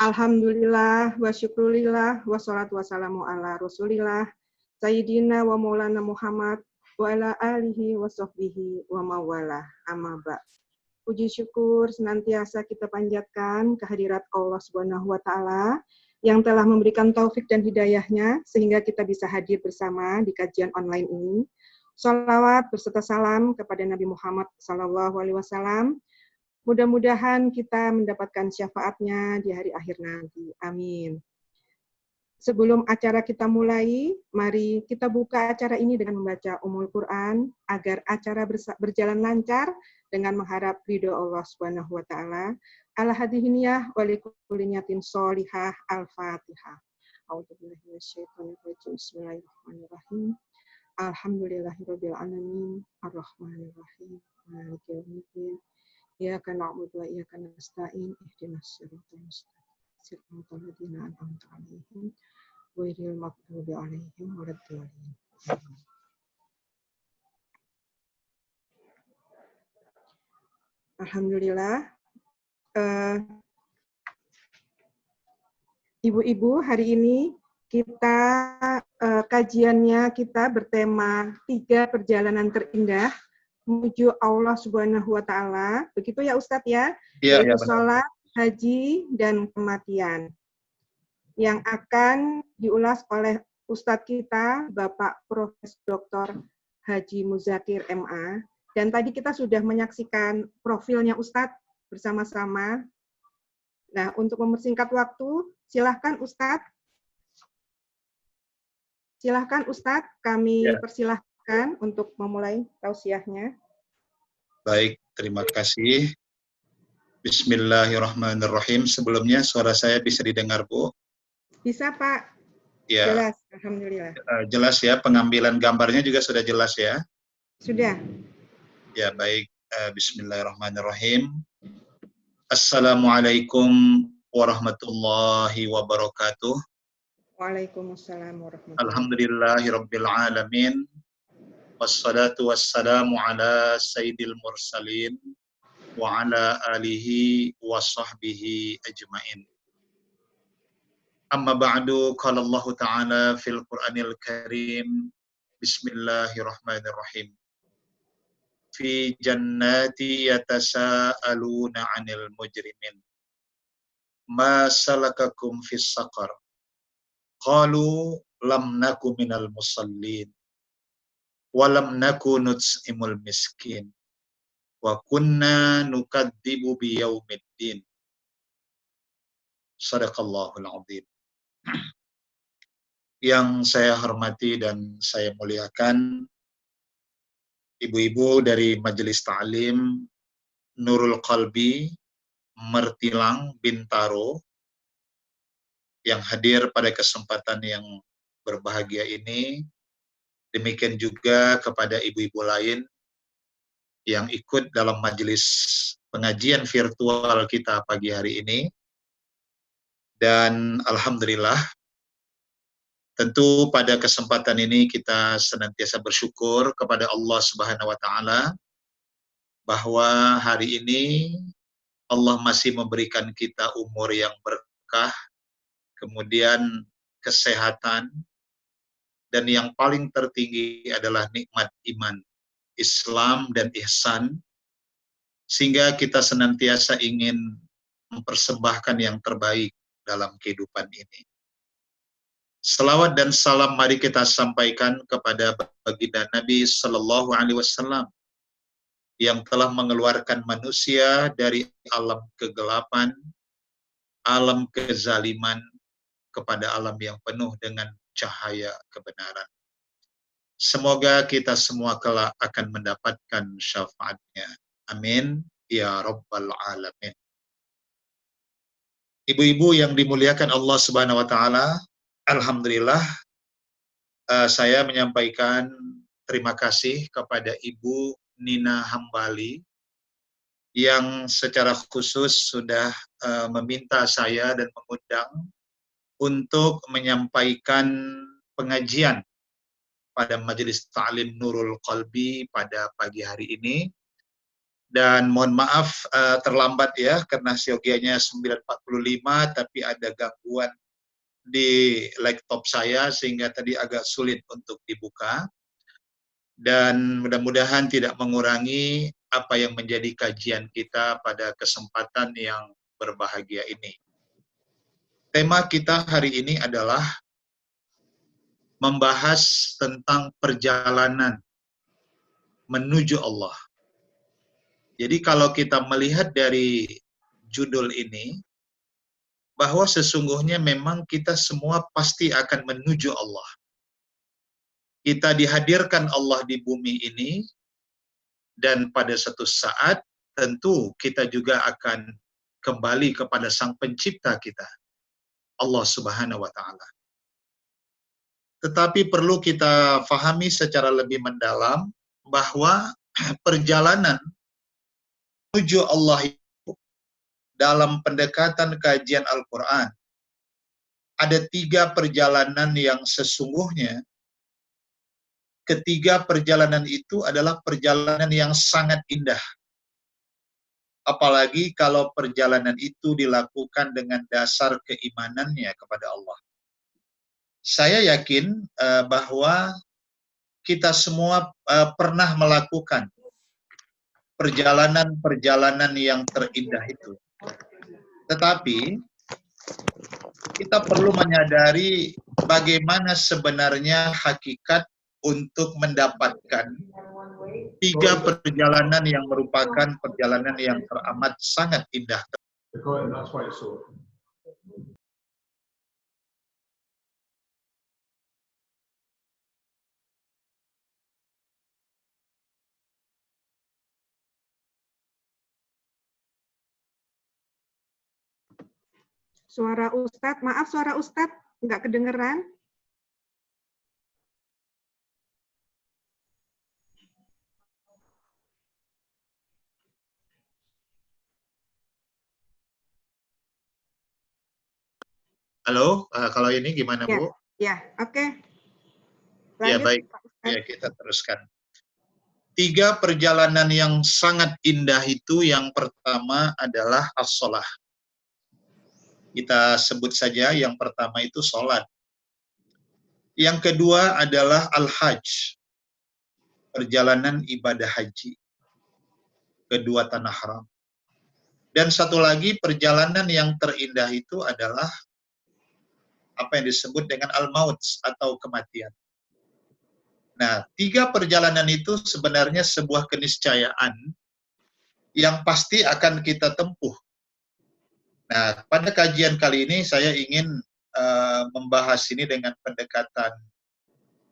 Alhamdulillah wa syukurillah wassalatu wassalamu ala rasulillah Sayyidina wa maulana Muhammad wa ala alihi wa sahbihi wa mawalah amma ba'd. Puji syukur senantiasa kita panjatkan kehadirat Allah Subhanahu wa taala yang telah memberikan taufik dan hidayahnya sehingga kita bisa hadir bersama di kajian online ini. Shalawat berserta salam kepada Nabi Muhammad SAW. Mudah-mudahan kita mendapatkan syafaatnya di hari akhir nanti. Amin. Sebelum acara kita mulai, mari kita buka acara ini dengan membaca Ummul Quran agar acara berjalan lancar dengan mengharap ridho Allah Subhanahu wa taala. Al-hadhihiniyah wa likulli niyatin sholihah. Al-Fatihah. A'udzubillahi minasyaitonir rajim. Bismillahirrahmanirrahim. Alhamdulillahirabbil alamin. Arrahmanir rahim. Maliki yaumiddin. Iyyaka na'budu wa iyyaka nasta'in. Ihdinas siratal mustaqim. Siratal ladzina an'amta 'alaihim ghairil maghdubi 'alaihim waladdallin. Alhamdulillah. Ibu-ibu, hari ini kita kajiannya kita bertema 3 perjalanan terindah menuju Allah Subhanahu wa taala. Begitu ya Ustadz ya? Yaitu sholat, haji, dan kematian. Yang akan diulas oleh Ustadz kita, Bapak Profesor Dr. Haji Muzakir MA. Dan tadi kita sudah menyaksikan profilnya Ustadz bersama-sama. Nah, untuk mempersingkat waktu, silahkan Ustadz. Silahkan Ustadz, kami persilahkan untuk memulai tausiahnya. Baik, terima kasih. Bismillahirrahmanirrahim. Sebelumnya suara saya bisa didengar, Bu? Bisa, Pak. Ya. Jelas, alhamdulillah. Jelas ya, pengambilan gambarnya juga sudah jelas ya? Sudah. Ya, baik. Bismillahirrahmanirrahim. Assalamualaikum warahmatullahi wabarakatuh. Waalaikumsalam warahmatullahi wabarakatuh. Alhamdulillahirabbil alamin. Wassalatu wassalamu ala sayyidil mursalin wa ala alihi wa sahbihi ajma'in. Amma ba'du, qala Allah Ta'ala fil Qur'anil Karim. Bismillahirrahmanirrahim. Fi jannati yatasa'aluna 'anil mujrimin. Ma salakakum fis saqar? Qalu lam naku minal musallin. Walam naku nut'imul miskin wa kunna nukadzibu biyaumiddin. Shadaqallahul adzim. Yang saya hormati dan saya muliakan ibu-ibu dari Majelis Ta'lim Nurul Qalbi Mertilang Bintaro yang hadir pada kesempatan yang berbahagia ini. Demikian juga kepada ibu-ibu lain yang ikut dalam majelis pengajian virtual kita pagi hari ini. Dan alhamdulillah, tentu pada kesempatan ini kita senantiasa bersyukur kepada Allah Subhanahu wa taala bahwa hari ini Allah masih memberikan kita umur yang berkah, kemudian kesehatan, dan yang paling tertinggi adalah nikmat iman, Islam, dan ihsan, sehingga kita senantiasa ingin mempersembahkan yang terbaik dalam kehidupan ini. Selawat dan salam mari kita sampaikan kepada baginda Nabi Sallallahu Alaihi Wasallam yang telah mengeluarkan manusia dari alam kegelapan, alam kezaliman, kepada alam yang penuh dengan cahaya kebenaran. Semoga kita semua kelak akan mendapatkan syafaatnya. Amin. Ya Rabbal Alamin. Ibu-ibu yang dimuliakan Allah Subhanahu wa taala, alhamdulillah saya menyampaikan terima kasih kepada Ibu Nina Hambali yang secara khusus sudah meminta saya dan mengundang untuk menyampaikan pengajian pada Majelis Ta'lim Nurul Qalbi pada pagi hari ini. Dan mohon maaf terlambat ya, karena siogianya 9.45, tapi ada gangguan di laptop saya sehingga tadi agak sulit untuk dibuka. Dan mudah-mudahan tidak mengurangi apa yang menjadi kajian kita pada kesempatan yang berbahagia ini. Tema kita hari ini adalah membahas tentang perjalanan menuju Allah. Jadi kalau kita melihat dari judul ini, bahwa sesungguhnya memang kita semua pasti akan menuju Allah. Kita dihadirkan Allah di bumi ini, dan pada satu saat tentu kita juga akan kembali kepada Sang Pencipta kita, Allah Subhanahu wa Ta'ala. Tetapi perlu kita fahami secara lebih mendalam bahwa perjalanan menuju Allah itu dalam pendekatan kajian Al-Quran ada 3 perjalanan yang sesungguhnya ketiga perjalanan itu adalah perjalanan yang sangat indah. Apalagi kalau perjalanan itu dilakukan dengan dasar keimanannya kepada Allah. Saya yakin bahwa kita semua pernah melakukan perjalanan-perjalanan yang terindah itu. Tetapi kita perlu menyadari bagaimana sebenarnya hakikat untuk mendapatkan 3 perjalanan yang merupakan perjalanan yang teramat sangat indah. Suara Ustadz, maaf suara Ustadz nggak kedengeran. Halo, kalau ini gimana Ya, Bu? ya, oke. Ya Lanjut, baik, Pak ya Ustadz. kita teruskan. 3 perjalanan yang sangat indah itu, yang pertama adalah as-sholah. Kita sebut saja yang pertama itu sholat. Yang kedua adalah al-hajj, perjalanan ibadah haji, kedua tanah haram. Dan satu lagi perjalanan yang terindah itu adalah apa yang disebut dengan al-maut atau kematian. Nah, 3 perjalanan itu sebenarnya sebuah keniscayaan yang pasti akan kita tempuh. Nah, pada kajian kali ini saya ingin membahas ini dengan pendekatan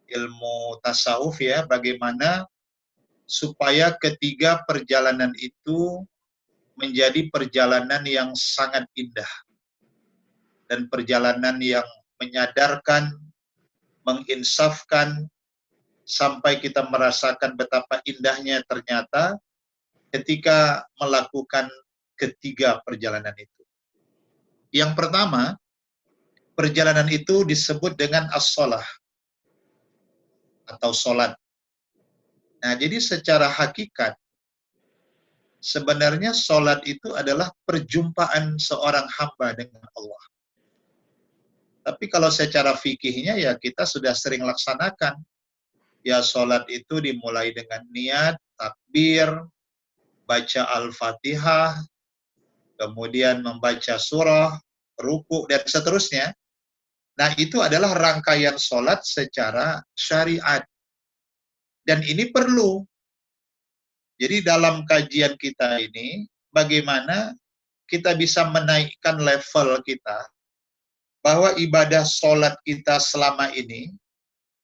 ilmu tasawuf ya, bagaimana supaya ketiga perjalanan itu menjadi perjalanan yang sangat indah dan perjalanan yang menyadarkan, menginsafkan, sampai kita merasakan betapa indahnya ternyata ketika melakukan ketiga perjalanan itu. Yang pertama, perjalanan itu disebut dengan as-sholah atau sholat. Nah, jadi secara hakikat, sebenarnya sholat itu adalah perjumpaan seorang hamba dengan Allah. Tapi kalau secara fikihnya ya kita sudah sering laksanakan. Ya sholat itu dimulai dengan niat, takbir, baca Al-Fatihah, kemudian membaca surah, ruku, dan seterusnya. Nah, itu adalah rangkaian sholat secara syariat. Dan ini perlu. Jadi dalam kajian kita ini, bagaimana kita bisa menaikkan level kita, bahwa ibadah sholat kita selama ini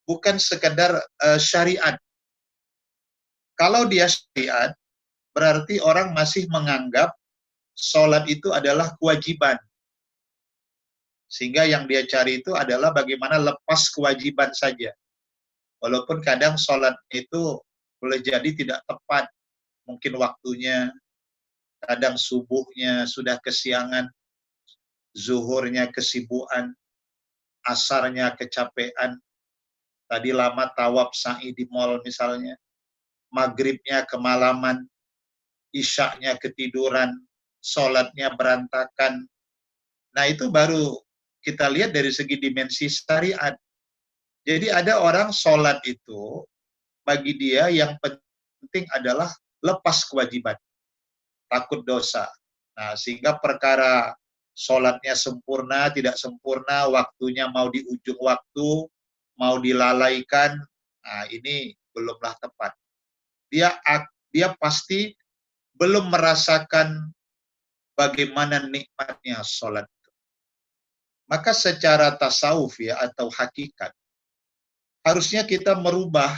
bukan sekedar syariat. Kalau dia syariat, berarti orang masih menganggap sholat itu adalah kewajiban. Sehingga yang dia cari itu adalah bagaimana lepas kewajiban saja. Walaupun kadang sholat itu boleh jadi tidak tepat. Mungkin waktunya, kadang subuhnya sudah kesiangan, zuhurnya kesibukan, asarnya kecapean, tadi lama tawaf sa'i di mall misalnya, maghribnya kemalaman, isyaknya ketiduran, sholatnya berantakan. Nah itu baru kita lihat dari segi dimensi syariat. Jadi ada orang sholat itu, bagi dia yang penting adalah lepas kewajiban, takut dosa. Nah, sehingga perkara sholatnya sempurna, tidak sempurna, waktunya mau di ujung waktu, mau dilalaikan, nah ini belumlah tepat. Dia pasti belum merasakan bagaimana nikmatnya sholat. Maka secara tasawuf ya atau hakikat, harusnya kita merubah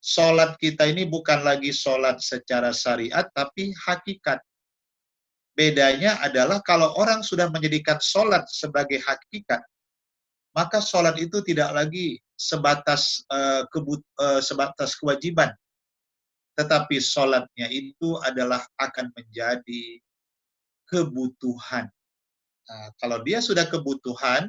sholat kita ini bukan lagi sholat secara syariat, tapi hakikat. Bedanya adalah kalau orang sudah menjadikan sholat sebagai hakikat, maka sholat itu tidak lagi sebatas sebatas kewajiban, tetapi sholatnya itu adalah akan menjadi kebutuhan. Nah, kalau dia sudah kebutuhan,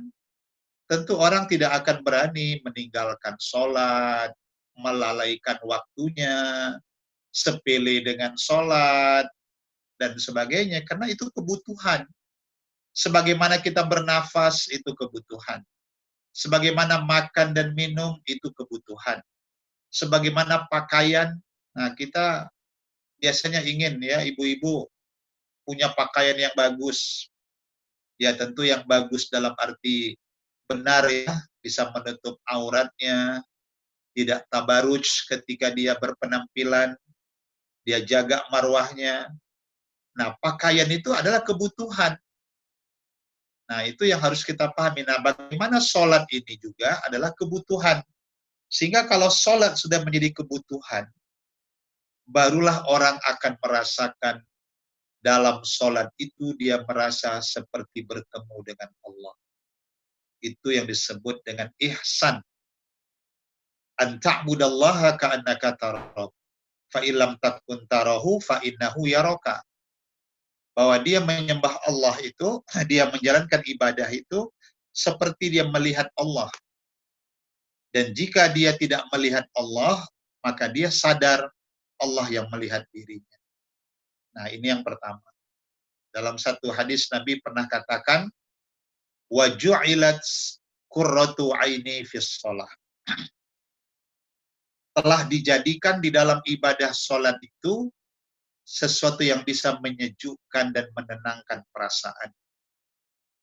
tentu orang tidak akan berani meninggalkan sholat, melalaikan waktunya, sepele dengan sholat, dan sebagainya, karena itu kebutuhan. Sebagaimana kita bernafas, itu kebutuhan. Sebagaimana makan dan minum, itu kebutuhan. Sebagaimana pakaian, nah kita biasanya ingin ya ibu-ibu punya pakaian yang bagus. Ya tentu yang bagus dalam arti benar ya, bisa menutup auratnya, tidak tabaruj ketika dia berpenampilan, dia jaga marwahnya. Nah, pakaian itu adalah kebutuhan. Nah, itu yang harus kita pahami. Nah, bagaimana sholat ini juga adalah kebutuhan. Sehingga kalau sholat sudah menjadi kebutuhan, barulah orang akan merasakan dalam sholat itu dia merasa seperti bertemu dengan Allah. Itu yang disebut dengan ihsan. An ta'budallaha ka'annaka tarahu. Fa illam takun tarahu fa innahu yaraka. Bahwa dia menyembah Allah itu, dia menjalankan ibadah itu seperti dia melihat Allah. Dan jika dia tidak melihat Allah, maka dia sadar Allah yang melihat dirinya. Nah, ini yang pertama. Dalam satu hadis Nabi pernah katakan, wa ju'ilat qurratu aini fis shalah. Telah dijadikan di dalam ibadah sholat itu sesuatu yang bisa menyejukkan dan menenangkan perasaan.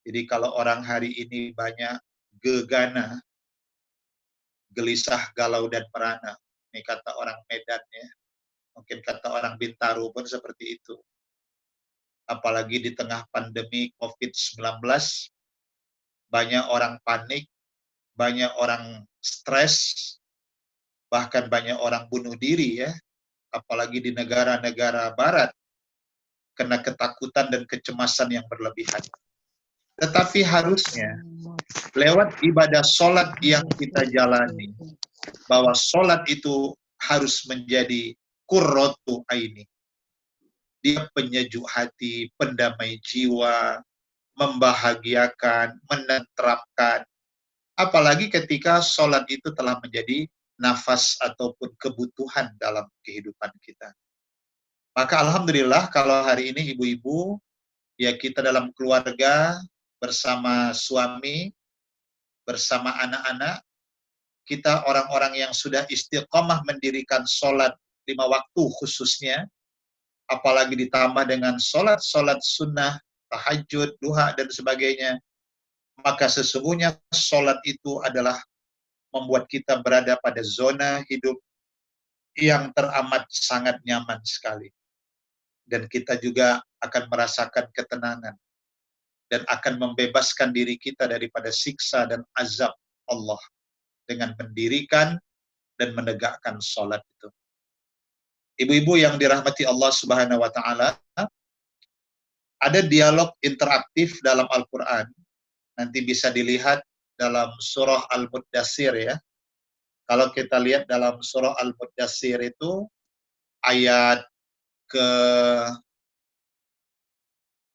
Jadi kalau orang hari ini banyak gegana, gelisah, galau, dan merana, ini kata orang Medan ya, mungkin kata orang Bintaro pun seperti itu. Apalagi di tengah pandemi COVID-19, banyak orang panik, banyak orang stres, bahkan banyak orang bunuh diri ya, apalagi di negara-negara barat, karena ketakutan dan kecemasan yang berlebihan. Tetapi harusnya lewat ibadah sholat yang kita jalani, bahwa sholat itu harus menjadi qurratu aini. Dia penyejuk hati, pendamai jiwa, membahagiakan, menenteramkan. Apalagi ketika sholat itu telah menjadi nafas ataupun kebutuhan dalam kehidupan kita. Maka alhamdulillah kalau hari ini ibu-ibu, ya kita dalam keluarga, bersama suami, bersama anak-anak, kita orang-orang yang sudah istiqomah mendirikan sholat 5 waktu khususnya, apalagi ditambah dengan sholat-sholat sunnah, tahajud, duha, dan sebagainya, maka sesungguhnya sholat itu adalah membuat kita berada pada zona hidup yang teramat sangat nyaman sekali. Dan kita juga akan merasakan ketenangan dan akan membebaskan diri kita daripada siksa dan azab Allah dengan mendirikan dan menegakkan sholat itu. Ibu-ibu yang dirahmati Allah Subhanahu wa Ta'ala, ada dialog interaktif dalam Al-Quran. Nanti bisa dilihat dalam surah Al-Muddatsir ya. Kalau kita lihat dalam surah Al-Muddatsir itu ayat ke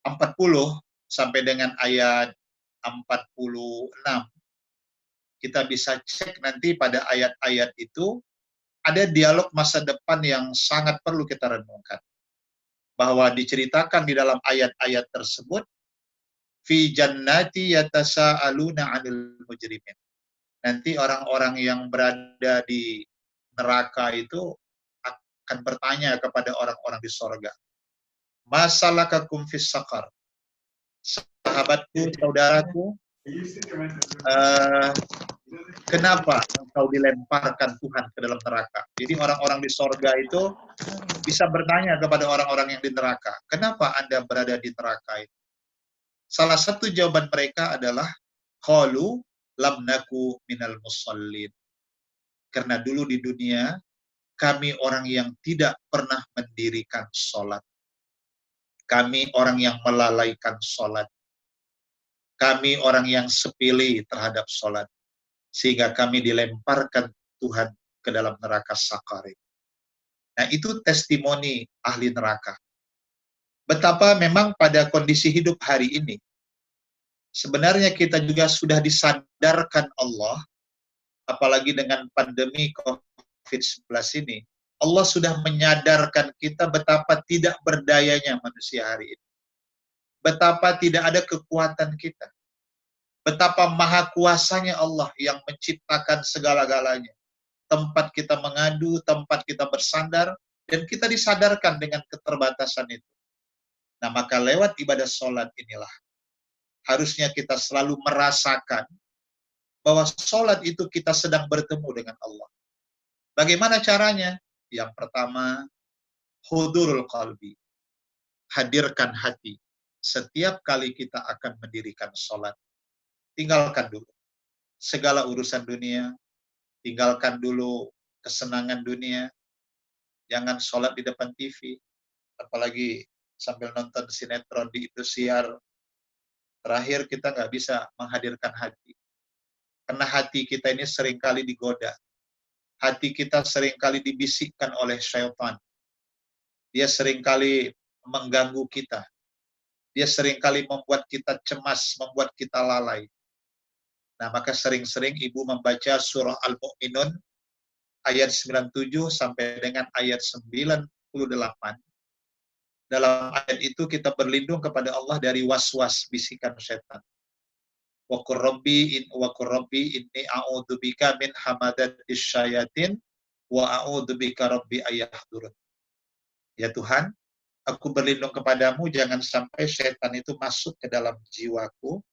40 sampai dengan ayat 46. Kita bisa cek nanti pada ayat-ayat itu ada dialog masa depan yang sangat perlu kita renungkan. bahwa diceritakan di dalam ayat-ayat tersebut, fi jannati yatasaaluna 'anil mujrimin. Nanti orang-orang yang berada di neraka itu akan bertanya kepada orang-orang di sorga, masalakakum fis saqar. Sahabatku, saudaraku, kenapa engkau dilemparkan Tuhan ke dalam neraka? Jadi orang-orang di sorga itu bisa bertanya kepada orang-orang yang di neraka, kenapa Anda berada di neraka itu? Salah satu jawaban mereka adalah, qalu lam naku minal musallin. Karena dulu di dunia, kami orang yang tidak pernah mendirikan sholat. Kami orang yang melalaikan sholat. Kami orang yang sepele terhadap sholat. Sehingga kami dilemparkan Tuhan ke dalam neraka sakar. Nah, itu testimoni ahli neraka. Betapa memang pada kondisi hidup hari ini, sebenarnya kita juga sudah disadarkan Allah, apalagi dengan pandemi COVID-19 ini, Allah sudah menyadarkan kita betapa tidak berdayanya manusia hari ini. Betapa tidak ada kekuatan kita. Betapa maha kuasanya Allah yang menciptakan segala-galanya. Tempat kita mengadu, tempat kita bersandar, dan kita disadarkan dengan keterbatasan itu. Nah, maka lewat ibadah sholat inilah, harusnya kita selalu merasakan bahwa sholat itu kita sedang bertemu dengan Allah. Bagaimana caranya? Yang pertama, hudurul qalbi. Hadirkan hati. Setiap kali kita akan mendirikan sholat, tinggalkan dulu segala urusan dunia, tinggalkan dulu kesenangan dunia, jangan sholat di depan TV, apalagi sambil nonton sinetron di Indosiar. Terakhir kita nggak bisa menghadirkan hati. Karena hati kita ini seringkali digoda. Hati kita seringkali dibisikkan oleh syaitan. Dia seringkali mengganggu kita. Dia seringkali membuat kita cemas, membuat kita lalai. Nah, maka sering-sering ibu membaca surah Al-Mu'minun ayat 97 sampai dengan ayat 98. Dalam ayat itu kita berlindung kepada Allah dari was-was bisikan setan. Wa qur rabbi inni a'udzubika min hamadatis syayatin wa a'udzubika rabbi ayahdurun. Ya Tuhan, aku berlindung kepadamu jangan sampai setan itu masuk ke dalam jiwaku,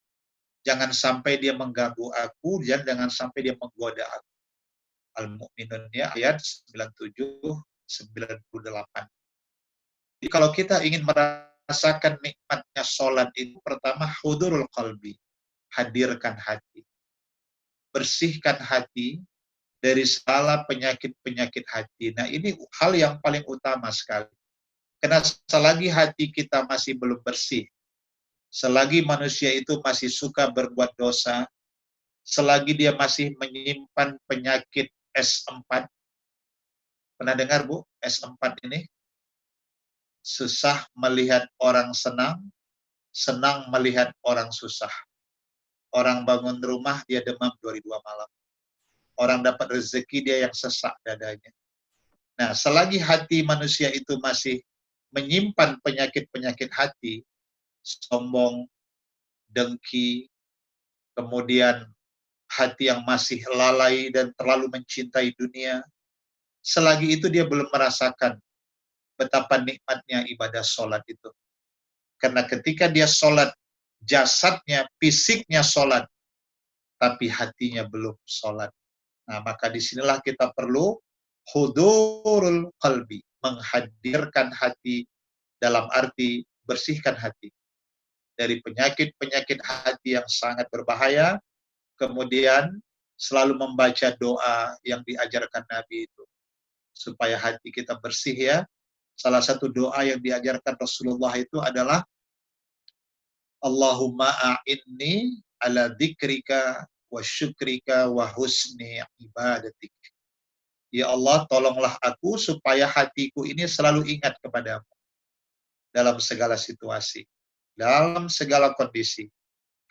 jangan sampai dia mengganggu aku, dan jangan sampai dia menggoda aku. Al-Mu'minun ya ayat 97 98. Jadi kalau kita ingin merasakan nikmatnya sholat itu, pertama hudurul qalbi, hadirkan hati. Bersihkan hati dari segala penyakit-penyakit hati. Nah, ini hal yang paling utama sekali. Karena selagi hati kita masih belum bersih, selagi manusia itu masih suka berbuat dosa, selagi dia masih menyimpan penyakit S4. Pernah dengar, Bu, S4 ini? Susah melihat orang senang, senang melihat orang susah. Orang bangun rumah, dia demam 2 malam. Orang dapat rezeki, dia yang sesak dadanya. Nah, selagi hati manusia itu masih menyimpan penyakit-penyakit hati, sombong, dengki, kemudian hati yang masih lalai dan terlalu mencintai dunia, selagi itu dia belum merasakan betapa nikmatnya ibadah sholat itu. Karena ketika dia sholat, jasadnya, fisiknya sholat, tapi hatinya belum sholat. Nah, maka disinilah kita perlu hudurul qalbi, menghadirkan hati dalam arti bersihkan hati dari penyakit-penyakit hati yang sangat berbahaya, kemudian selalu membaca doa yang diajarkan Nabi itu, supaya hati kita bersih ya. Salah satu doa yang diajarkan Rasulullah itu adalah Allahumma a'inni ala dzikrika wa syukrika wa husni ibadatik. Ya Allah, tolonglah aku supaya hatiku ini selalu ingat kepadamu dalam segala situasi, dalam segala kondisi.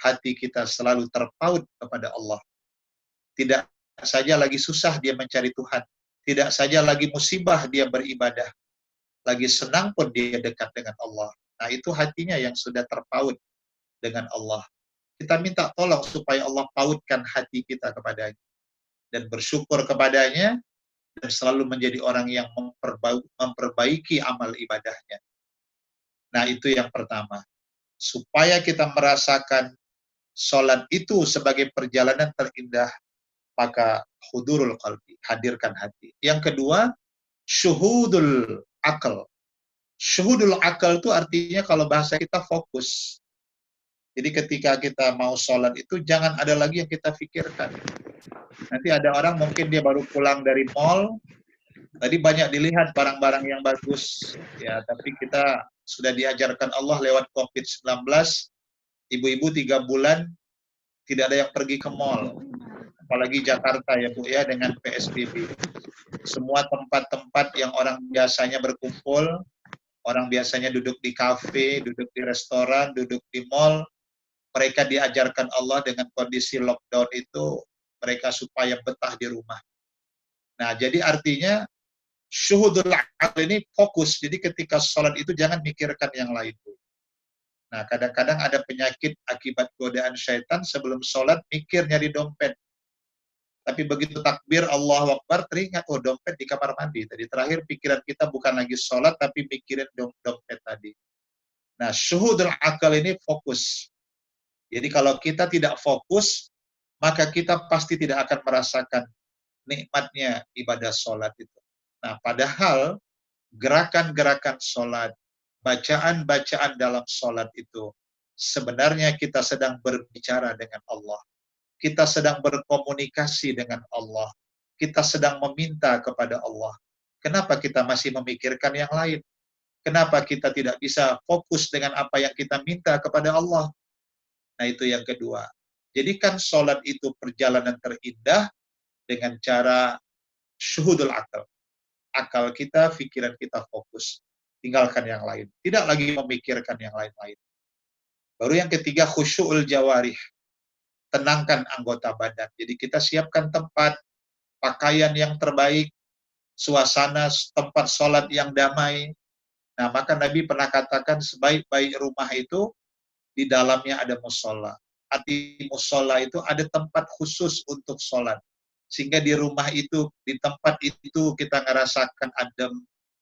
Hati kita selalu terpaut kepada Allah. Tidak saja lagi susah dia mencari Tuhan, tidak saja lagi musibah dia beribadah, lagi senang pun dia dekat dengan Allah. Nah, itu hatinya yang sudah terpaut dengan Allah. Kita minta tolong supaya Allah pautkan hati kita kepadanya dan bersyukur kepadanya dan selalu menjadi orang yang memperbaiki amal ibadahnya. Nah, itu yang pertama. Supaya kita merasakan sholat itu sebagai perjalanan terindah, maka hudurul qalbi, hadirkan hati. Yang kedua, syuhudul akal. Syuhudul akal itu artinya kalau bahasa kita fokus. Jadi ketika kita mau sholat itu jangan ada lagi yang kita pikirkan. Nanti ada orang mungkin dia baru pulang dari mall, tadi banyak dilihat barang-barang yang bagus, ya, tapi kita sudah diajarkan Allah lewat COVID-19, ibu-ibu 3 bulan tidak ada yang pergi ke mall. Apalagi Jakarta ya Bu ya, dengan PSBB. Semua tempat-tempat yang orang biasanya berkumpul, orang biasanya duduk di kafe, duduk di restoran, duduk di mall, mereka diajarkan Allah dengan kondisi lockdown itu, mereka supaya betah di rumah. Nah, jadi artinya syuhudul aql ini fokus. Jadi ketika sholat itu jangan mikirkan yang lain. Nah, kadang-kadang ada penyakit akibat godaan syaitan sebelum sholat mikir nyari dompet. Tapi begitu takbir Allahu Akbar teringat, oh dompet di kamar mandi. Tadi terakhir pikiran kita bukan lagi sholat tapi mikirin dompet tadi. Nah, syuhudul aql ini fokus. Jadi kalau kita tidak fokus, maka kita pasti tidak akan merasakan nikmatnya ibadah sholat itu. Nah, padahal gerakan-gerakan sholat, bacaan-bacaan dalam sholat itu, sebenarnya kita sedang berbicara dengan Allah. Kita sedang berkomunikasi dengan Allah. Kita sedang meminta kepada Allah. Kenapa kita masih memikirkan yang lain? Kenapa kita tidak bisa fokus dengan apa yang kita minta kepada Allah? Nah, itu yang kedua. Jadikan sholat itu perjalanan terindah dengan cara syuhudul akal. Akal kita, pikiran kita fokus. Tinggalkan yang lain. Tidak lagi memikirkan yang lain-lain. Baru yang ketiga, khusyu'ul jawarih. Tenangkan anggota badan. Jadi kita siapkan tempat, pakaian yang terbaik, suasana tempat sholat yang damai. Nah, maka Nabi pernah katakan sebaik-baik rumah itu di dalamnya ada musola. Arti musola itu ada tempat khusus untuk sholat. Sehingga di rumah itu, di tempat itu kita ngerasakan adem.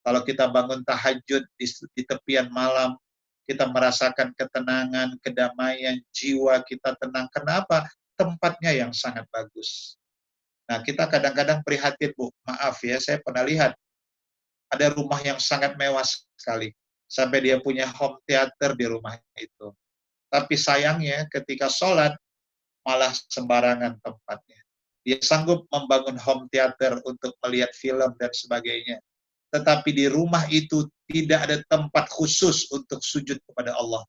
Kalau kita bangun tahajud di tepian malam, kita merasakan ketenangan, kedamaian, jiwa kita tenang. Kenapa? Tempatnya yang sangat bagus. Nah, kita kadang-kadang prihatin, Bu. Maaf ya, saya pernah lihat ada rumah yang sangat mewah sekali. Sampai dia punya home theater di rumah itu. Tapi sayangnya ketika sholat, malah sembarangan tempatnya. Dia sanggup membangun home theater untuk melihat film dan sebagainya. Tetapi di rumah itu tidak ada tempat khusus untuk sujud kepada Allah.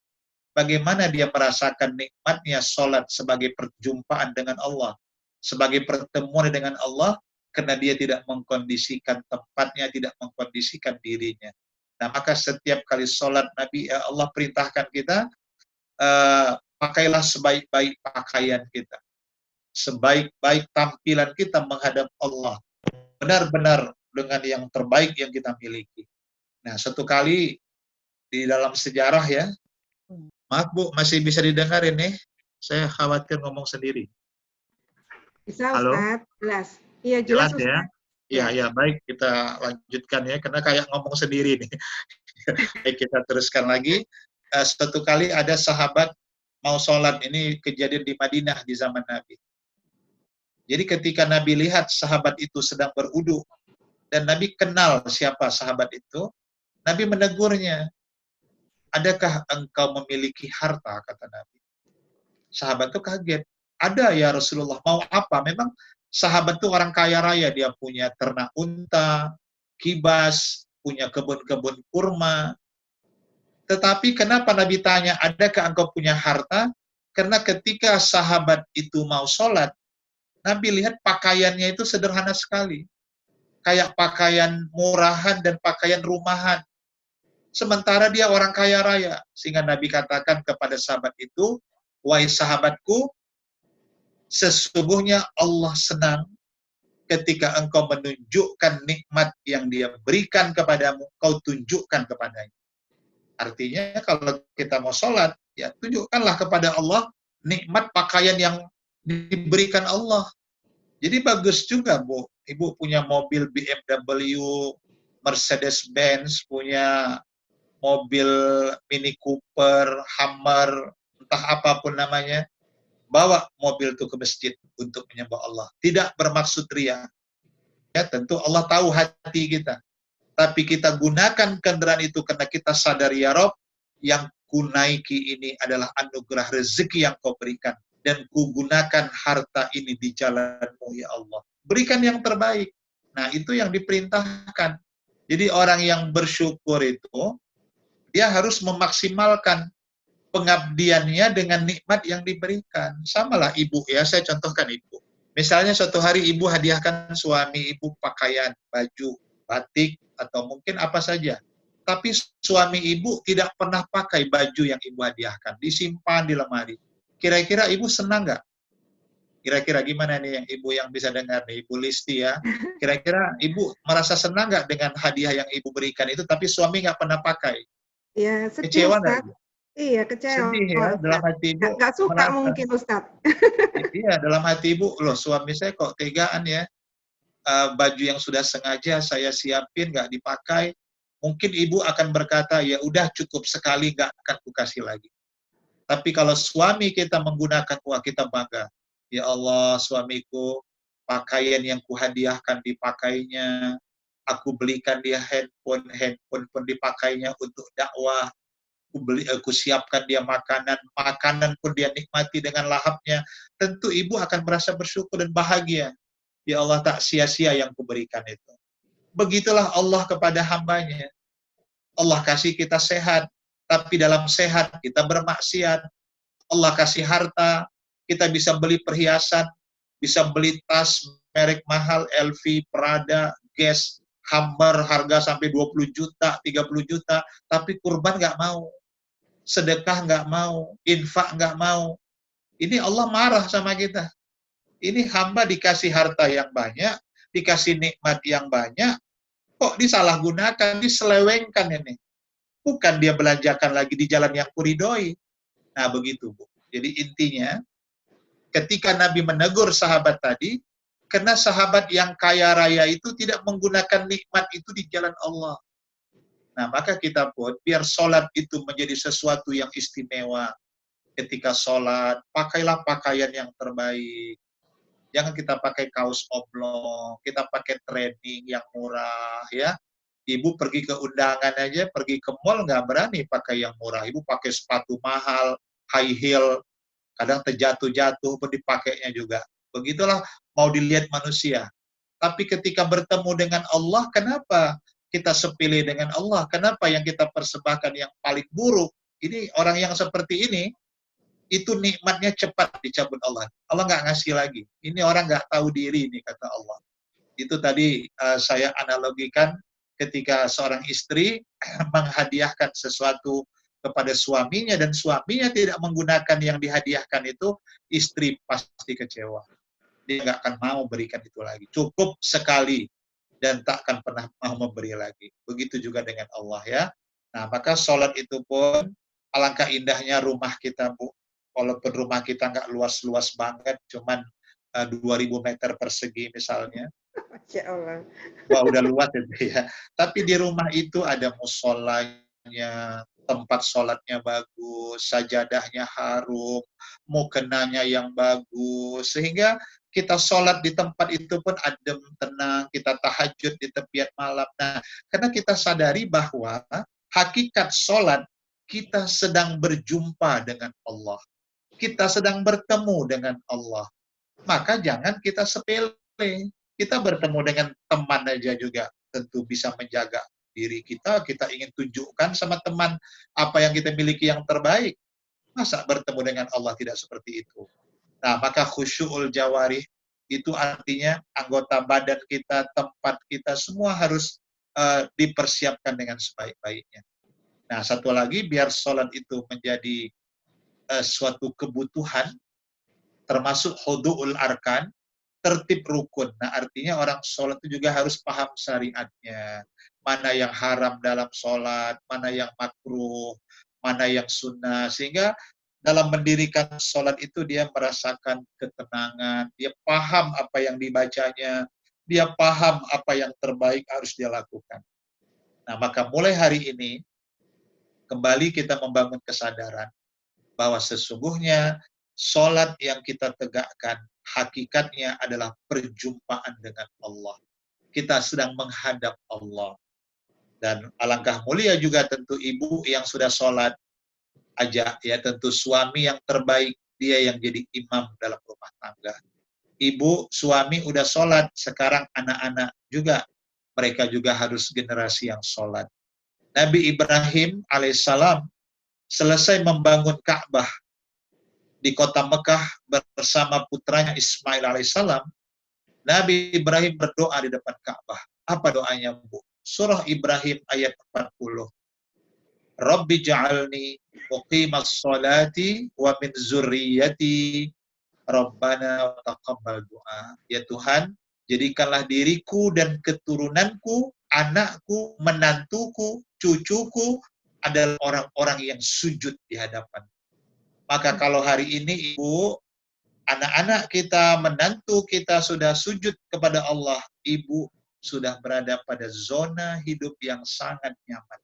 Bagaimana dia merasakan nikmatnya sholat sebagai perjumpaan dengan Allah, sebagai pertemuan dengan Allah, karena dia tidak mengkondisikan tempatnya, tidak mengkondisikan dirinya. Nah, maka setiap kali sholat Nabi, Allah perintahkan kita, pakailah sebaik-baik pakaian kita, sebaik-baik tampilan kita menghadap Allah, benar-benar dengan yang terbaik yang kita miliki. Nah, satu kali di dalam sejarah ya, maaf Bu, masih bisa didengar ini? Saya khawatir ngomong sendiri. Bisa Halo? Ustaz, jelas. Iya Jelas jelas ya? Ustaz. Ya, ya, baik, kita lanjutkan ya, karena kayak ngomong sendiri nih. Baik, kita teruskan lagi. Satu kali ada sahabat mau sholat, ini kejadian di Madinah di zaman Nabi. Jadi ketika Nabi lihat sahabat itu sedang berudu, dan Nabi kenal siapa sahabat itu, Nabi menegurnya. Adakah engkau memiliki harta, kata Nabi. Sahabat itu kaget. Ada ya Rasulullah, mau apa? Memang sahabat itu orang kaya raya, dia punya ternak unta, kibas, punya kebun-kebun kurma. Tetapi kenapa Nabi tanya, adakah engkau punya harta? Karena ketika sahabat itu mau sholat, Nabi lihat pakaiannya itu sederhana sekali. Kayak pakaian murahan dan pakaian rumahan. Sementara dia orang kaya raya. Sehingga Nabi katakan kepada sahabat itu, wahai sahabatku, sesungguhnya Allah senang ketika engkau menunjukkan nikmat yang dia berikan kepadamu, kau tunjukkan kepadanya. Artinya kalau kita mau sholat, ya tunjukkanlah kepada Allah nikmat pakaian yang diberikan Allah. Jadi bagus juga, Bu. Ibu punya mobil BMW, Mercedes-Benz, punya mobil Mini Cooper, Hummer, entah apapun namanya. Bawa mobil itu ke masjid untuk menyembah Allah. Tidak bermaksud ria. Ya, tentu Allah tahu hati kita. Tapi kita gunakan kendaraan itu karena kita sadar, ya Rob, yang kunaiki ini adalah anugerah rezeki yang kau berikan. Dan kugunakan harta ini di jalanmu, ya Allah. Berikan yang terbaik. Nah, itu yang diperintahkan. Jadi orang yang bersyukur itu, dia harus memaksimalkan pengabdiannya dengan nikmat yang diberikan. Samalah ibu ya, saya contohkan ibu. Misalnya suatu hari ibu hadiahkan suami ibu pakaian, baju, batik, atau mungkin apa saja. Tapi suami ibu tidak pernah pakai baju yang ibu hadiahkan, disimpan di lemari. Kira-kira ibu senang nggak? Kira-kira gimana nih yang ibu yang bisa dengar nih, Ibu Listi ya? Kira-kira ibu merasa senang nggak dengan hadiah yang ibu berikan itu, tapi suami nggak pernah pakai? Ya, sedih Kecewa nggak Ustaz. ibu? Iya, Sedih kecewa ya, dalam Ustaz. hati ibu Nggak suka merasa. mungkin Ustaz. Iya, dalam hati ibu, loh suami saya kok tegaan ya, baju yang sudah sengaja saya siapin nggak dipakai. Mungkin ibu akan berkata, ya udah cukup sekali, nggak akan kukasih lagi. Tapi kalau suami kita menggunakan, wah kita bangga. Ya Allah, suamiku pakaian yang kuhadiahkan dipakainya. Aku belikan dia handphone pun dipakainya untuk dakwah. Aku siapkan dia makanan pun dia nikmati dengan lahapnya. Tentu ibu akan merasa bersyukur dan bahagia. Ya Allah, tak sia-sia yang kuberikan itu. Begitulah Allah kepada hambanya. Allah kasih kita sehat, tapi dalam sehat kita bermaksiat. Allah kasih harta, kita bisa beli perhiasan, bisa beli tas merek mahal, LV, Prada, Guess, Hummer, harga sampai 20 juta, 30 juta, tapi kurban nggak mau, sedekah nggak mau, infak nggak mau. Ini Allah marah sama kita. Ini hamba dikasih harta yang banyak, dikasih nikmat yang banyak, kok disalahgunakan, diselewengkan ini. Bukan dia belanjakan lagi di jalan yang kuridoi. Nah begitu, Bu. Jadi intinya, ketika Nabi menegur sahabat tadi, karena sahabat yang kaya raya itu tidak menggunakan nikmat itu di jalan Allah. Nah, maka kita pun, biar sholat itu menjadi sesuatu yang istimewa. Ketika sholat, pakailah pakaian yang terbaik. Jangan kita pakai kaos oblong, kita pakai training yang murah, ya. Ibu pergi ke undangan aja, pergi ke mall nggak berani pakai yang murah. Ibu pakai sepatu mahal, high heel, kadang terjatuh-jatuh pun dipakainya juga. Begitulah mau dilihat manusia. Tapi ketika bertemu dengan Allah, kenapa kita sepilih dengan Allah? Kenapa yang kita persembahkan yang paling buruk? Ini orang yang seperti ini, itu nikmatnya cepat dicabut Allah. Allah nggak ngasih lagi. Ini orang nggak tahu diri, ini kata Allah. Itu tadi saya analogikan ketika seorang istri menghadiahkan sesuatu kepada suaminya dan suaminya tidak menggunakan yang dihadiahkan itu, istri pasti kecewa. Dia nggak akan mau berikan itu lagi. Cukup sekali dan tak akan pernah mau memberi lagi. Begitu juga dengan Allah ya. Nah, maka sholat itu pun alangkah indahnya rumah kita, Bu. Walaupun rumah kita nggak luas-luas banget, cuman 2000 meter persegi misalnya. Masya Allah. Wah, udah luas itu ya. Tapi di rumah itu ada musolanya, tempat sholatnya bagus, sajadahnya harum, mukenanya yang bagus, sehingga kita sholat di tempat itu pun adem, tenang, kita tahajud di tepian malam. Nah, karena kita sadari bahwa hakikat sholat, kita sedang berjumpa dengan Allah. Kita sedang bertemu dengan Allah. Maka jangan kita sepele. Kita bertemu dengan teman aja juga tentu bisa menjaga diri kita. Kita ingin tunjukkan sama teman apa yang kita miliki yang terbaik. Masa bertemu dengan Allah tidak seperti itu? Nah, maka khusyu'ul jawarih itu artinya anggota badan kita, tempat kita, semua harus dipersiapkan dengan sebaik-baiknya. Nah, satu lagi, biar sholat itu menjadi suatu kebutuhan, termasuk hudu'ul arkan, tertib rukun. Nah, artinya orang sholat itu juga harus paham syariatnya. Mana yang haram dalam sholat, mana yang makruh, mana yang sunnah. Sehingga dalam mendirikan sholat itu dia merasakan ketenangan, dia paham apa yang dibacanya, dia paham apa yang terbaik harus dia lakukan. Nah, maka mulai hari ini, kembali kita membangun kesadaran bahwa sesungguhnya sholat yang kita tegakkan hakikatnya adalah perjumpaan dengan Allah. Kita sedang menghadap Allah. Dan alangkah mulia juga tentu ibu yang sudah sholat aja, ya tentu suami yang terbaik, dia yang jadi imam dalam rumah tangga. Ibu, suami udah sholat, sekarang anak-anak juga, mereka juga harus generasi yang sholat. Nabi Ibrahim alaihissalam selesai membangun Ka'bah di kota Mekah bersama putranya Ismail alaihissalam, Nabi Ibrahim berdoa di depan Ka'bah. Apa doanya, Bu? Surah Ibrahim ayat 40. Rabbi ja'alni muqimas sholati wa min zurriyati Rabbana wa taqabbal du'a. Ya Tuhan, jadikanlah diriku dan keturunanku, anakku, menantuku, cucuku adalah orang-orang yang sujud di hadapan. Maka kalau hari ini Ibu, anak-anak kita, menantu kita sudah sujud kepada Allah, Ibu sudah berada pada zona hidup yang sangat nyaman.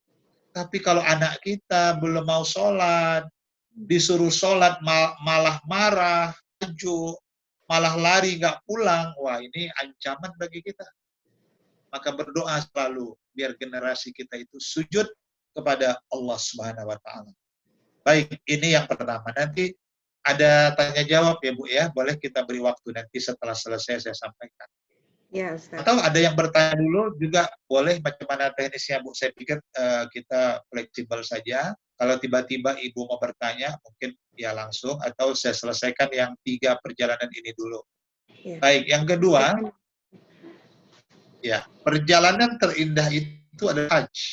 Tapi kalau anak kita belum mau sholat, disuruh sholat malah marah, tajuk, malah lari nggak pulang, wah ini ancaman bagi kita. Maka berdoa selalu biar generasi kita itu sujud kepada Allah Subhanahu wa taala. Baik, ini yang pertama. Nanti ada tanya jawab ya Bu ya, boleh kita beri waktu nanti setelah selesai saya sampaikan. Ya, Ustaz. Atau ada yang bertanya dulu juga boleh, bagaimana teknisnya Bu. Saya pikir kita fleksibel saja. Kalau tiba-tiba Ibu mau bertanya, mungkin ya langsung, atau saya selesaikan yang 3 perjalanan ini dulu. Ya. Baik, yang kedua, ya perjalanan terindah itu adalah haji.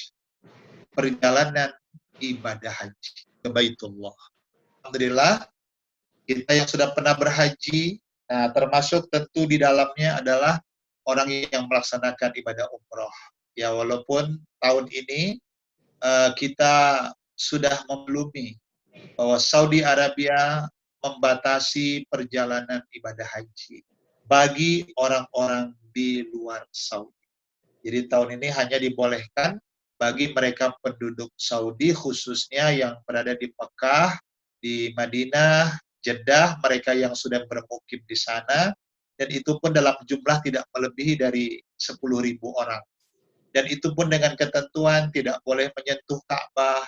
Perjalanan ibadah haji ke Baitullah. Alhamdulillah, kita yang sudah pernah berhaji, nah termasuk tentu di dalamnya adalah orang yang melaksanakan ibadah umroh. Ya walaupun tahun ini kita sudah memaklumi bahwa Saudi Arabia membatasi perjalanan ibadah haji bagi orang-orang di luar Saudi. Jadi tahun ini hanya dibolehkan bagi mereka penduduk Saudi, khususnya yang berada di Mekah, di Madinah, Jeddah, mereka yang sudah bermukim di sana, dan itu pun dalam jumlah tidak melebihi dari 10.000 orang. Dan itu pun dengan ketentuan tidak boleh menyentuh Ka'bah,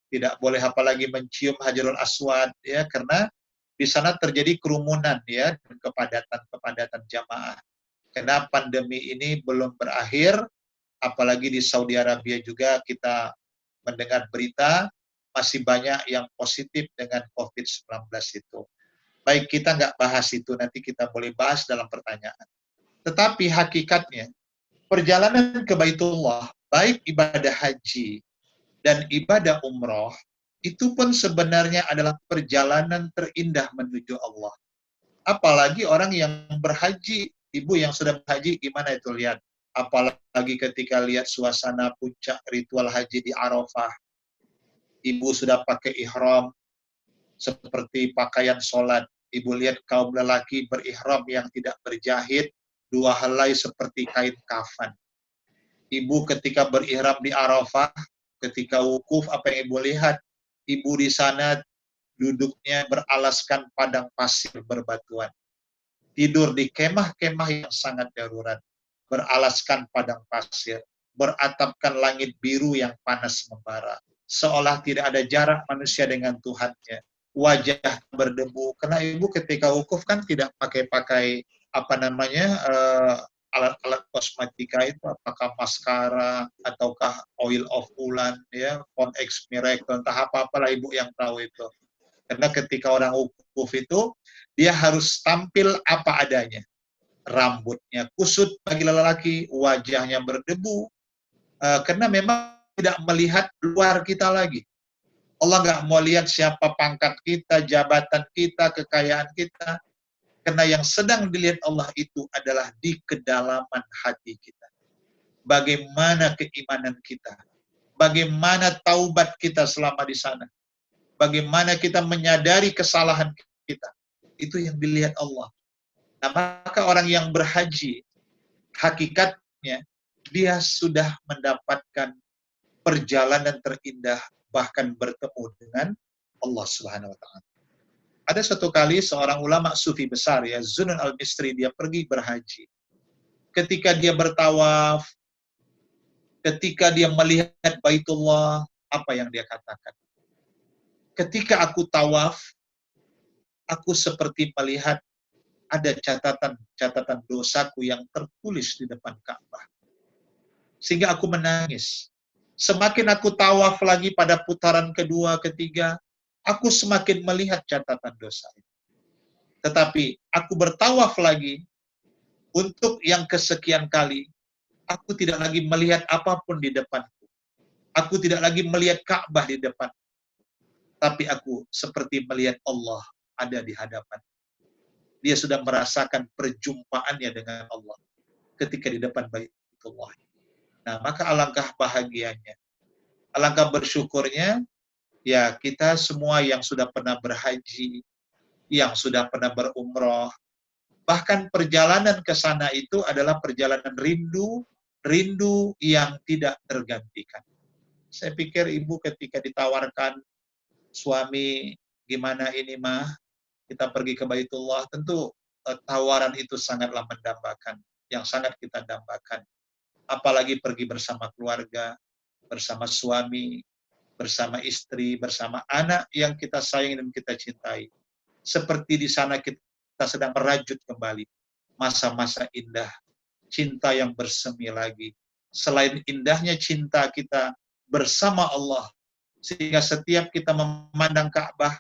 tidak boleh apalagi mencium Hajarul Aswad, ya, karena di sana terjadi kerumunan, ya, dan kepadatan jamaah. Karena pandemi ini belum berakhir, apalagi di Saudi Arabia juga kita mendengar berita masih banyak yang positif dengan COVID-19 itu. Baik, kita nggak bahas itu, nanti kita boleh bahas dalam pertanyaan. Tetapi hakikatnya, perjalanan ke Baitullah, baik ibadah haji dan ibadah umroh, itu pun sebenarnya adalah perjalanan terindah menuju Allah. Apalagi orang yang berhaji, Ibu yang sudah berhaji, gimana itu lihat? Apalagi ketika lihat suasana puncak ritual haji di Arafah. Ibu sudah pakai ihram seperti pakaian sholat. Ibu lihat kaum lelaki berihram yang tidak berjahit, 2 helai seperti kain kafan. Ibu ketika berihram di Arafah, ketika wukuf, apa yang Ibu lihat? Ibu di sana duduknya beralaskan padang pasir berbatuan. Tidur di kemah-kemah yang sangat darurat. Beralaskan padang pasir, beratapkan langit biru yang panas membara. Seolah tidak ada jarak manusia dengan Tuhannya. Wajah berdebu. Karena Ibu ketika wukuf kan tidak pakai alat-alat kosmetika itu, apakah maskara ataukah oil of ulan, ya, Connex Miracle, entah apa-apalah Ibu yang tahu itu. Karena ketika orang wukuf itu dia harus tampil apa adanya. Rambutnya kusut bagi lelaki, wajahnya berdebu, karena memang tidak melihat luar kita lagi. Allah nggak mau lihat siapa pangkat kita, jabatan kita, kekayaan kita. Karena yang sedang dilihat Allah itu adalah di kedalaman hati kita. Bagaimana keimanan kita, bagaimana taubat kita selama di sana, bagaimana kita menyadari kesalahan kita. Itu yang dilihat Allah. Nah, maka orang yang berhaji, hakikatnya dia sudah mendapatkan perjalanan terindah, bahkan bertemu dengan Allah Subhanahu wa taala. Ada suatu kali seorang ulama sufi besar, ya, Zunnun al-Misri, dia pergi berhaji. Ketika dia bertawaf, ketika dia melihat Baitullah, apa yang dia katakan? Ketika aku tawaf, aku seperti melihat ada catatan dosaku yang tertulis di depan Ka'bah. Sehingga aku menangis. Semakin aku tawaf lagi pada putaran kedua, ketiga, aku semakin melihat catatan dosa itu. Tetapi aku bertawaf lagi, untuk yang kesekian kali, aku tidak lagi melihat apapun di depanku. Aku tidak lagi melihat Ka'bah di depan. Tapi aku seperti melihat Allah ada di hadapan. Dia sudah merasakan perjumpaannya dengan Allah ketika di depan Baitullah. Nah, maka alangkah bahagianya, alangkah bersyukurnya, ya, kita semua yang sudah pernah berhaji, yang sudah pernah berumroh, bahkan perjalanan ke sana itu adalah perjalanan rindu yang tidak tergantikan. Saya pikir ibu ketika ditawarkan, suami, gimana ini mah, kita pergi ke Baitullah, tentu tawaran itu sangatlah mendambakan, yang sangat kita dambakan. Apalagi pergi bersama keluarga, bersama suami, bersama istri, bersama anak yang kita sayangi dan kita cintai. Seperti di sana kita sedang merajut kembali masa-masa indah, cinta yang bersemi lagi. Selain indahnya cinta kita bersama Allah, sehingga setiap kita memandang Ka'bah,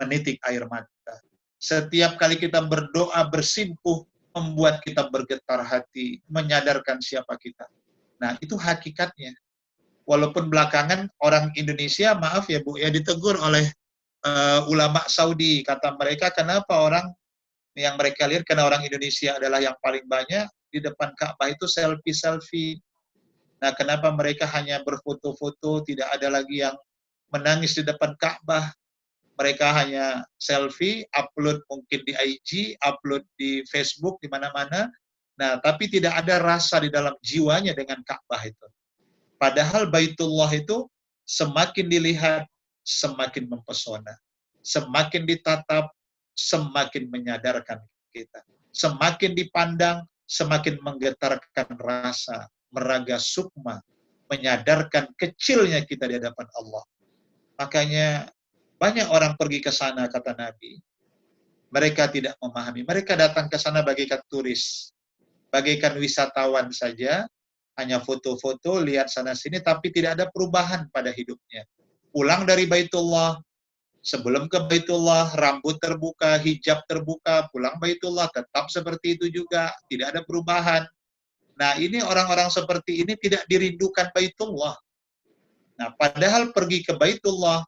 menitik air mata. Setiap kali kita berdoa bersimpuh, membuat kita bergetar hati, menyadarkan siapa kita. Nah, itu hakikatnya. Walaupun belakangan orang Indonesia, maaf ya Bu, ya, ditegur oleh ulama Saudi. Kata mereka, kenapa orang yang mereka lihat, karena orang Indonesia adalah yang paling banyak, di depan Ka'bah itu selfie-selfie. Nah, kenapa mereka hanya berfoto-foto, tidak ada lagi yang menangis di depan Ka'bah. Mereka hanya selfie, upload mungkin di IG, upload di Facebook, di mana-mana. Nah, tapi tidak ada rasa di dalam jiwanya dengan Ka'bah itu. Padahal Baitullah itu semakin dilihat, semakin mempesona. Semakin ditatap, semakin menyadarkan kita. Semakin dipandang, semakin menggetarkan rasa, meraga sukma, menyadarkan kecilnya kita di hadapan Allah. Makanya banyak orang pergi ke sana, kata Nabi. Mereka tidak memahami. Mereka datang ke sana bagaikan turis, bagaikan wisatawan saja, hanya foto-foto, lihat sana-sini, tapi tidak ada perubahan pada hidupnya. Pulang dari Baitullah, sebelum ke Baitullah, rambut terbuka, hijab terbuka, pulang Baitullah, tetap seperti itu juga, tidak ada perubahan. Nah, ini orang-orang seperti ini tidak dirindukan Baitullah. Nah, padahal pergi ke Baitullah,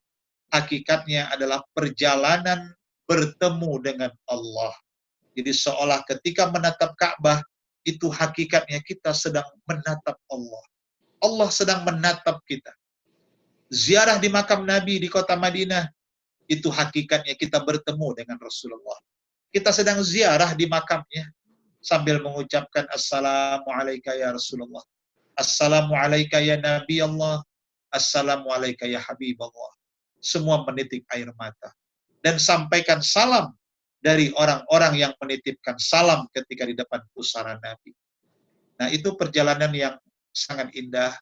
hakikatnya adalah perjalanan bertemu dengan Allah. Jadi seolah ketika menatap Ka'bah, itu hakikatnya kita sedang menatap Allah. Allah sedang menatap kita. Ziarah di makam Nabi di kota Madinah, itu hakikatnya kita bertemu dengan Rasulullah. Kita sedang ziarah di makamnya, sambil mengucapkan Assalamualaikum ya Rasulullah, Assalamualaikum ya Nabi Allah, Assalamualaikum ya Habib Allah. Semua menitik air mata. Dan sampaikan salam dari orang-orang yang menitipkan salam ketika di depan pusara Nabi. Nah, itu perjalanan yang sangat indah,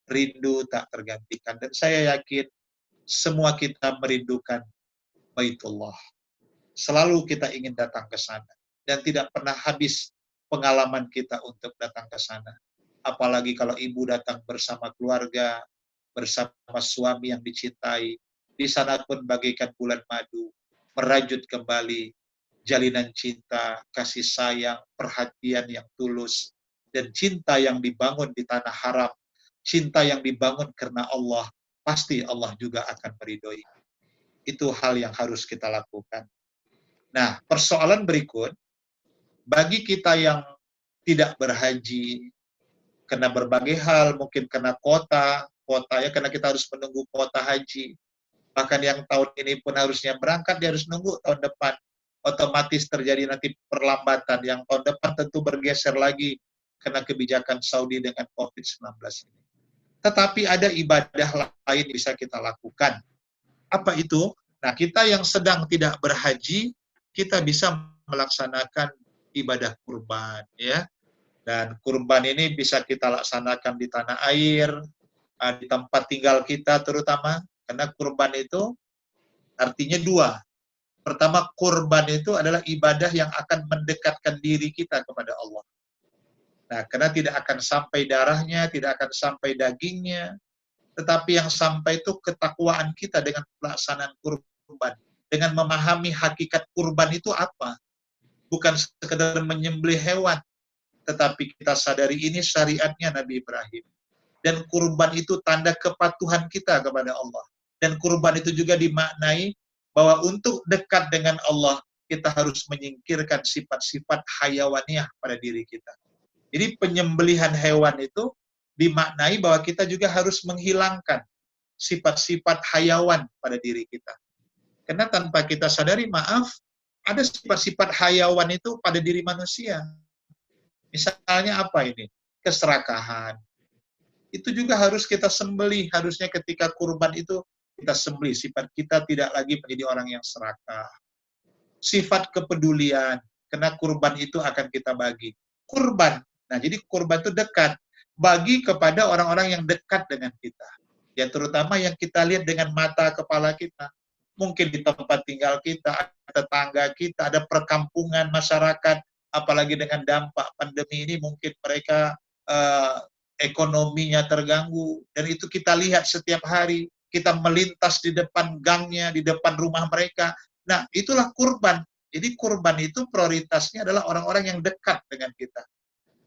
rindu tak tergantikan. Dan saya yakin semua kita merindukan Baitullah. Selalu kita ingin datang ke sana. Dan tidak pernah habis pengalaman kita untuk datang ke sana. Apalagi kalau ibu datang bersama keluarga, bersama suami yang dicintai. Di sana pun bagaikan bulan madu, merajut kembali jalinan cinta, kasih sayang, perhatian yang tulus, dan cinta yang dibangun di tanah haram, cinta yang dibangun karena Allah, pasti Allah juga akan meridhoi. Itu hal yang harus kita lakukan. Nah, persoalan berikut, bagi kita yang tidak berhaji, kena berbagai hal, mungkin kena kuota ya, karena kita harus menunggu kuota haji. Bahkan yang tahun ini pun harusnya berangkat, dia harus nunggu tahun depan. Otomatis terjadi nanti perlambatan, yang tahun depan tentu bergeser lagi karena kebijakan Saudi dengan COVID-19 ini. Tetapi ada ibadah lain bisa kita lakukan. Apa itu? Nah, kita yang sedang tidak berhaji, kita bisa melaksanakan ibadah kurban, ya. Dan kurban ini bisa kita laksanakan di tanah air, di tempat tinggal kita terutama, karena kurban itu artinya dua. Pertama, kurban itu adalah ibadah yang akan mendekatkan diri kita kepada Allah. Nah, karena tidak akan sampai darahnya, tidak akan sampai dagingnya, tetapi yang sampai itu ketakwaan kita dengan pelaksanaan kurban. Dengan memahami hakikat kurban itu apa. Bukan sekedar menyembelih hewan, tetapi kita sadari ini syariatnya Nabi Ibrahim. Dan kurban itu tanda kepatuhan kita kepada Allah. Dan kurban itu juga dimaknai bahwa untuk dekat dengan Allah, kita harus menyingkirkan sifat-sifat hayawaniah pada diri kita. Jadi penyembelihan hewan itu dimaknai bahwa kita juga harus menghilangkan sifat-sifat hayawan pada diri kita. Karena tanpa kita sadari, maaf, ada sifat-sifat hayawan itu pada diri manusia. Misalnya apa ini? Keserakahan. Itu juga harus kita sembelih. Harusnya ketika kurban itu kita sembelih. Sifat kita tidak lagi menjadi orang yang serakah. Sifat kepedulian. Karena kurban itu akan kita bagi. Kurban. Nah, jadi kurban itu dekat. Bagi kepada orang-orang yang dekat dengan kita. Ya, terutama yang kita lihat dengan mata kepala kita. Mungkin di tempat tinggal kita, tetangga kita, ada perkampungan masyarakat, apalagi dengan dampak pandemi ini mungkin mereka ekonominya terganggu, dan itu kita lihat setiap hari, kita melintas di depan gangnya, di depan rumah mereka. Nah, itulah kurban. Jadi kurban itu prioritasnya adalah orang-orang yang dekat dengan kita.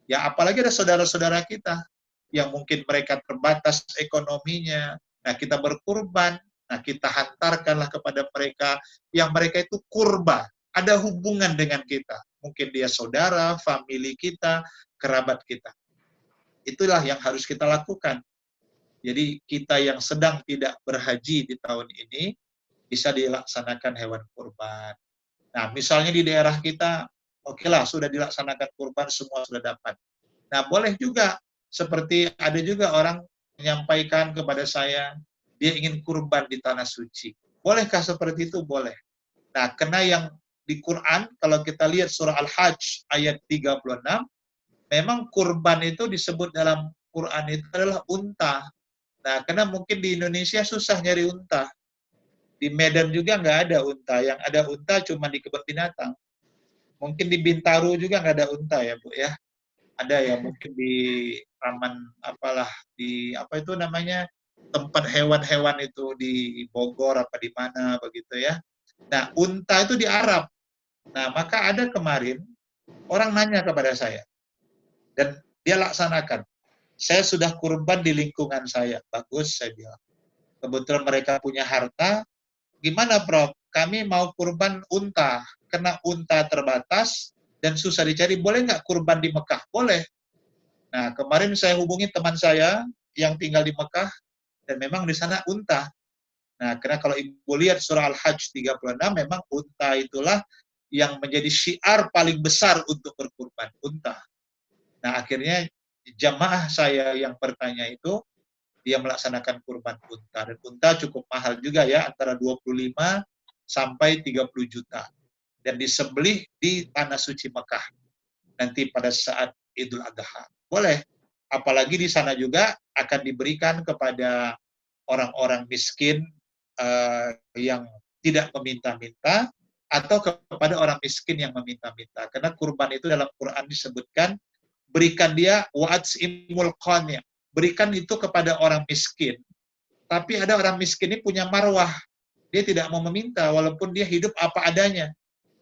Ya, apalagi ada saudara-saudara kita yang mungkin mereka terbatas ekonominya. Nah, kita berkurban. Nah, kita hantarkanlah kepada mereka yang mereka itu kurba, ada hubungan dengan kita. Mungkin dia saudara, famili kita, kerabat kita. Itulah yang harus kita lakukan. Jadi kita yang sedang tidak berhaji di tahun ini, bisa dilaksanakan hewan kurban. Nah, misalnya di daerah kita, oke lah, sudah dilaksanakan kurban, semua sudah dapat. Nah, boleh juga, seperti ada juga orang menyampaikan kepada saya, dia ingin kurban di tanah suci. Bolehkah seperti itu? Boleh. Nah, karena yang di Quran, kalau kita lihat surah Al-Hajj ayat 36, memang kurban itu disebut dalam Quran itu adalah unta. Nah, karena mungkin di Indonesia susah nyari unta. Di Medan juga nggak ada unta. Yang ada unta cuma di kebun binatang. Mungkin di Bintaro juga nggak ada unta ya, Bu, ya. Ada ya, mungkin di taman apalah, di apa itu namanya, tempat hewan-hewan itu di Bogor apa di mana begitu ya. Nah, unta itu di Arab. Nah, maka ada kemarin orang nanya kepada saya dan dia laksanakan. Saya sudah kurban di lingkungan saya. Bagus, saya bilang. Kebetulan mereka punya harta. Gimana, Prof? Kami mau kurban unta. Karena unta terbatas dan susah dicari. Boleh nggak kurban di Mekah? Boleh. Nah, kemarin saya hubungi teman saya yang tinggal di Mekah, dan memang di sana unta. Nah, karena kalau Ibu lihat surah Al-Hajj 36, memang unta itulah yang menjadi syiar paling besar untuk berkurban, unta. Nah, akhirnya jamaah saya yang bertanya itu, dia melaksanakan kurban unta. Dan unta cukup mahal juga ya, antara 25 sampai 30 juta. Dan disembelih di Tanah Suci Mekah. Nanti pada saat Idul Adha. Boleh. Apalagi di sana juga akan diberikan kepada orang-orang miskin yang tidak meminta-minta, atau kepada orang miskin yang meminta-minta. Karena kurban itu dalam Quran disebutkan, berikan dia wa'at'imul qani'. Berikan itu kepada orang miskin. Tapi ada orang miskin ini punya marwah. Dia tidak mau meminta, walaupun dia hidup apa adanya.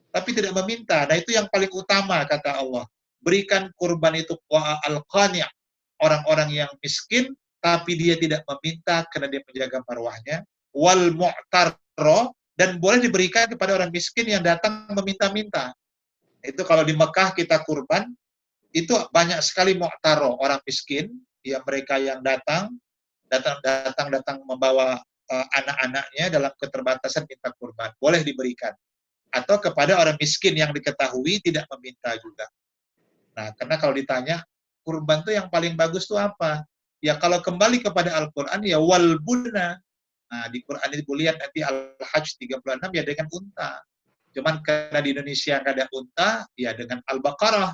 Tapi tidak meminta. Nah, itu yang paling utama, kata Allah. Berikan kurban itu wa'al qani'. Orang-orang yang miskin, tapi dia tidak meminta karena dia menjaga marwahnya. Wal mu'tarro, dan boleh diberikan kepada orang miskin yang datang meminta-minta. Itu kalau di Mekah kita kurban, itu banyak sekali mu'taro, orang miskin, ya mereka yang datang membawa anak-anaknya dalam keterbatasan minta kurban, boleh diberikan. Atau kepada orang miskin yang diketahui tidak meminta juga. Nah, karena kalau ditanya, kurban itu yang paling bagus itu apa? Ya kalau kembali kepada Al-Quran, ya walbuna. Nah, di Quran itu lihat nanti Al-Hajj 36 ya dengan unta. Cuman karena di Indonesia nggak ada unta, ya dengan Al-Baqarah,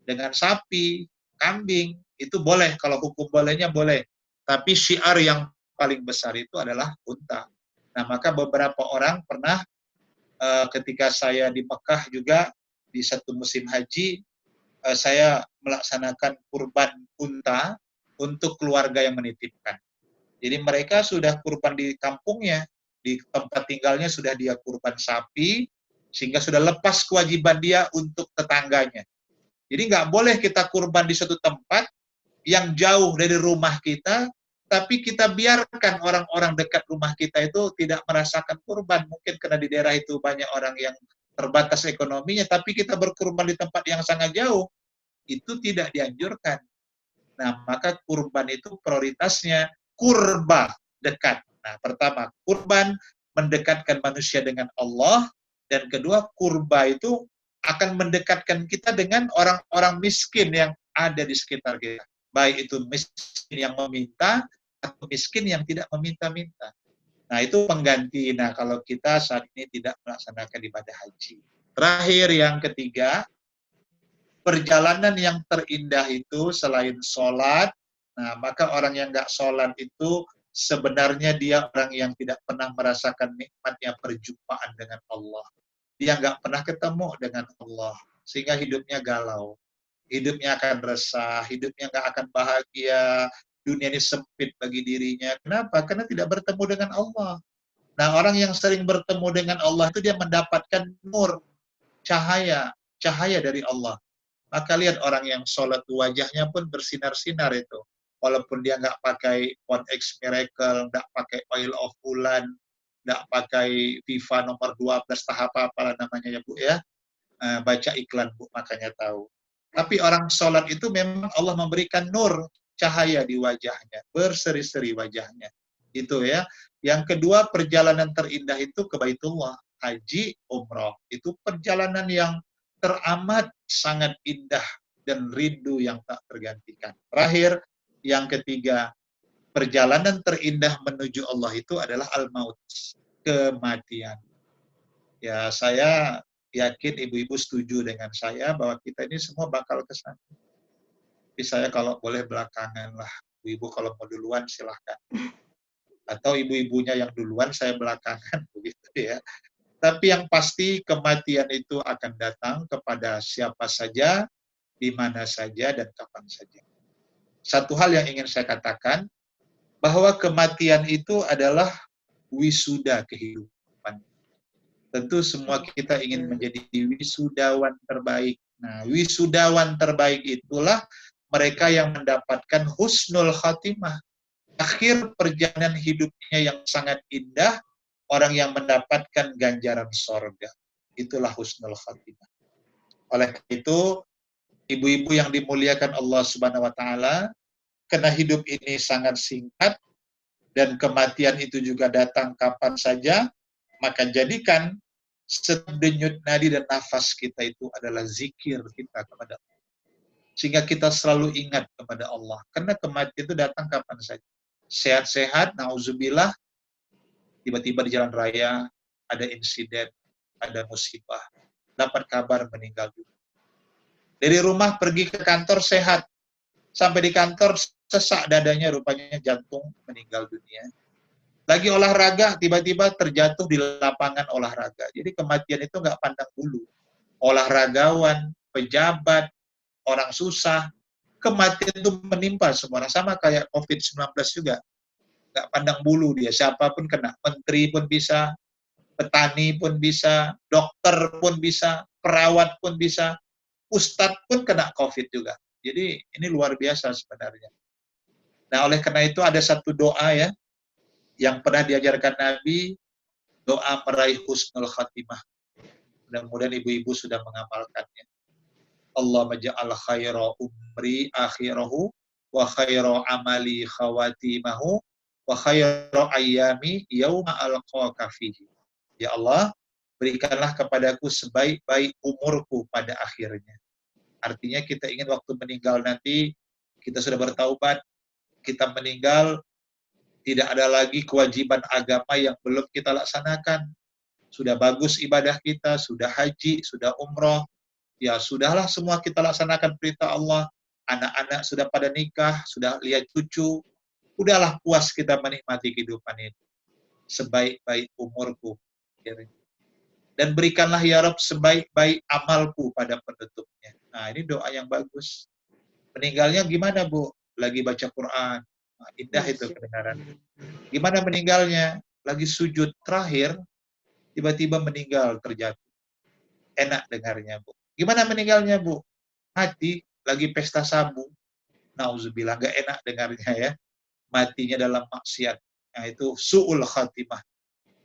dengan sapi, kambing, itu boleh. Kalau hukum bolehnya boleh. Tapi syiar yang paling besar itu adalah unta. Nah, maka beberapa orang pernah ketika saya di Mekah juga, di satu musim haji, saya melaksanakan kurban unta untuk keluarga yang menitipkan. Jadi mereka sudah kurban di kampungnya, di tempat tinggalnya sudah dia kurban sapi, sehingga sudah lepas kewajiban dia untuk tetangganya. Jadi nggak boleh kita kurban di suatu tempat yang jauh dari rumah kita, tapi kita biarkan orang-orang dekat rumah kita itu tidak merasakan kurban. Mungkin karena di daerah itu banyak orang yang terbatas ekonominya, tapi kita berkurban di tempat yang sangat jauh, itu tidak dianjurkan. Nah, maka kurban itu prioritasnya kurba, dekat. Nah, pertama, kurban mendekatkan manusia dengan Allah, dan kedua, kurba itu akan mendekatkan kita dengan orang-orang miskin yang ada di sekitar kita. Baik itu miskin yang meminta, atau miskin yang tidak meminta-minta. Nah, itu pengganti. Nah, kalau kita saat ini tidak melaksanakan ibadah haji. Terakhir, yang ketiga, perjalanan yang terindah itu selain sholat, nah maka orang yang nggak sholat itu sebenarnya dia orang yang tidak pernah merasakan nikmatnya perjumpaan dengan Allah. Dia nggak pernah ketemu dengan Allah, sehingga hidupnya galau. Hidupnya akan resah, hidupnya nggak akan bahagia, dunia ini sempit bagi dirinya. Kenapa? Karena tidak bertemu dengan Allah. Nah, orang yang sering bertemu dengan Allah itu dia mendapatkan nur, cahaya, cahaya dari Allah. Maka lihat orang yang sholat wajahnya pun bersinar-sinar itu. Walaupun dia nggak pakai One X Miracle, nggak pakai Oil of Ulan, nggak pakai FIFA nomor 12 tahap apalah namanya ya Bu ya. Baca iklan Bu, makanya tahu. Tapi orang sholat itu memang Allah memberikan nur, cahaya di wajahnya, berseri-seri wajahnya. Itu ya. Yang kedua, perjalanan terindah itu ke Baitullah, haji, umroh. Itu perjalanan yang teramat sangat indah dan rindu yang tak tergantikan. Terakhir, yang ketiga, perjalanan terindah menuju Allah itu adalah al-maut, kematian. Ya, saya yakin ibu-ibu setuju dengan saya bahwa kita ini semua bakal ke sana. Tapi saya kalau boleh belakangan lah, ibu-ibu kalau mau duluan silahkan. Atau ibu-ibunya yang duluan, saya belakangan, begitu ya. Tapi yang pasti kematian itu akan datang kepada siapa saja, di mana saja, dan kapan saja. Satu hal yang ingin saya katakan, bahwa kematian itu adalah wisuda kehidupan. Tentu semua kita ingin menjadi wisudawan terbaik. Nah, wisudawan terbaik itulah mereka yang mendapatkan husnul khatimah. Akhir perjalanan hidupnya yang sangat indah, orang yang mendapatkan ganjaran sorga. Itulah husnul khatimah. Oleh itu, ibu-ibu yang dimuliakan Allah Subhanahu wa Ta'ala, karena hidup ini sangat singkat dan kematian itu juga datang kapan saja, maka jadikan setiap denyut nadi dan nafas kita itu adalah zikir kita kepada Allah. Sehingga kita selalu ingat kepada Allah. Karena kematian itu datang kapan saja. Sehat-sehat, na'udzubillah, tiba-tiba di jalan raya ada insiden, ada musibah, dapat kabar meninggal dunia. Dari rumah pergi ke kantor sehat, sampai di kantor sesak dadanya, rupanya jantung, meninggal dunia. Lagi olahraga, tiba-tiba terjatuh di lapangan olahraga. Jadi kematian itu nggak pandang bulu. Olahragawan, pejabat, orang susah, kematian itu menimpa semua orang. Sama kayak COVID-19 juga. Nggak pandang bulu dia, siapapun kena. Menteri pun bisa, petani pun bisa, dokter pun bisa, perawat pun bisa, ustadz pun kena COVID juga. Jadi ini luar biasa sebenarnya. Nah, oleh karena itu ada satu doa ya, yang pernah diajarkan Nabi, doa meraih husnul khatimah. Mudah-mudahan ibu-ibu sudah mengamalkannya. Allah maja'al khaira umri akhirahu wa khaira amali khawatimahu wa khaira ayyami yauma alqaka fihi. Ya Allah, berikanlah kepadaku sebaik-baik umurku pada akhirnya. Artinya kita ingin waktu meninggal nanti, kita sudah bertaubat, kita meninggal, tidak ada lagi kewajiban agama yang belum kita laksanakan. Sudah bagus ibadah kita, sudah haji, sudah umroh, ya sudahlah semua kita laksanakan perintah Allah. Anak-anak sudah pada nikah, sudah lihat cucu, udahlah puas kita menikmati kehidupan ini. Sebaik-baik umurku. Dan berikanlah ya Rabb sebaik-baik amalku pada penutupnya. Nah ini doa yang bagus. Meninggalnya gimana Bu? Lagi baca Quran. Nah, indah itu kedengaran. Gimana meninggalnya? Lagi sujud terakhir, tiba-tiba meninggal terjatuh. Enak dengarnya Bu. Gimana meninggalnya Bu? Mati, lagi pesta sabu. Nauzubillah, nggak enak dengarnya ya. Matinya dalam maksiat. Nah itu su'ul khatimah.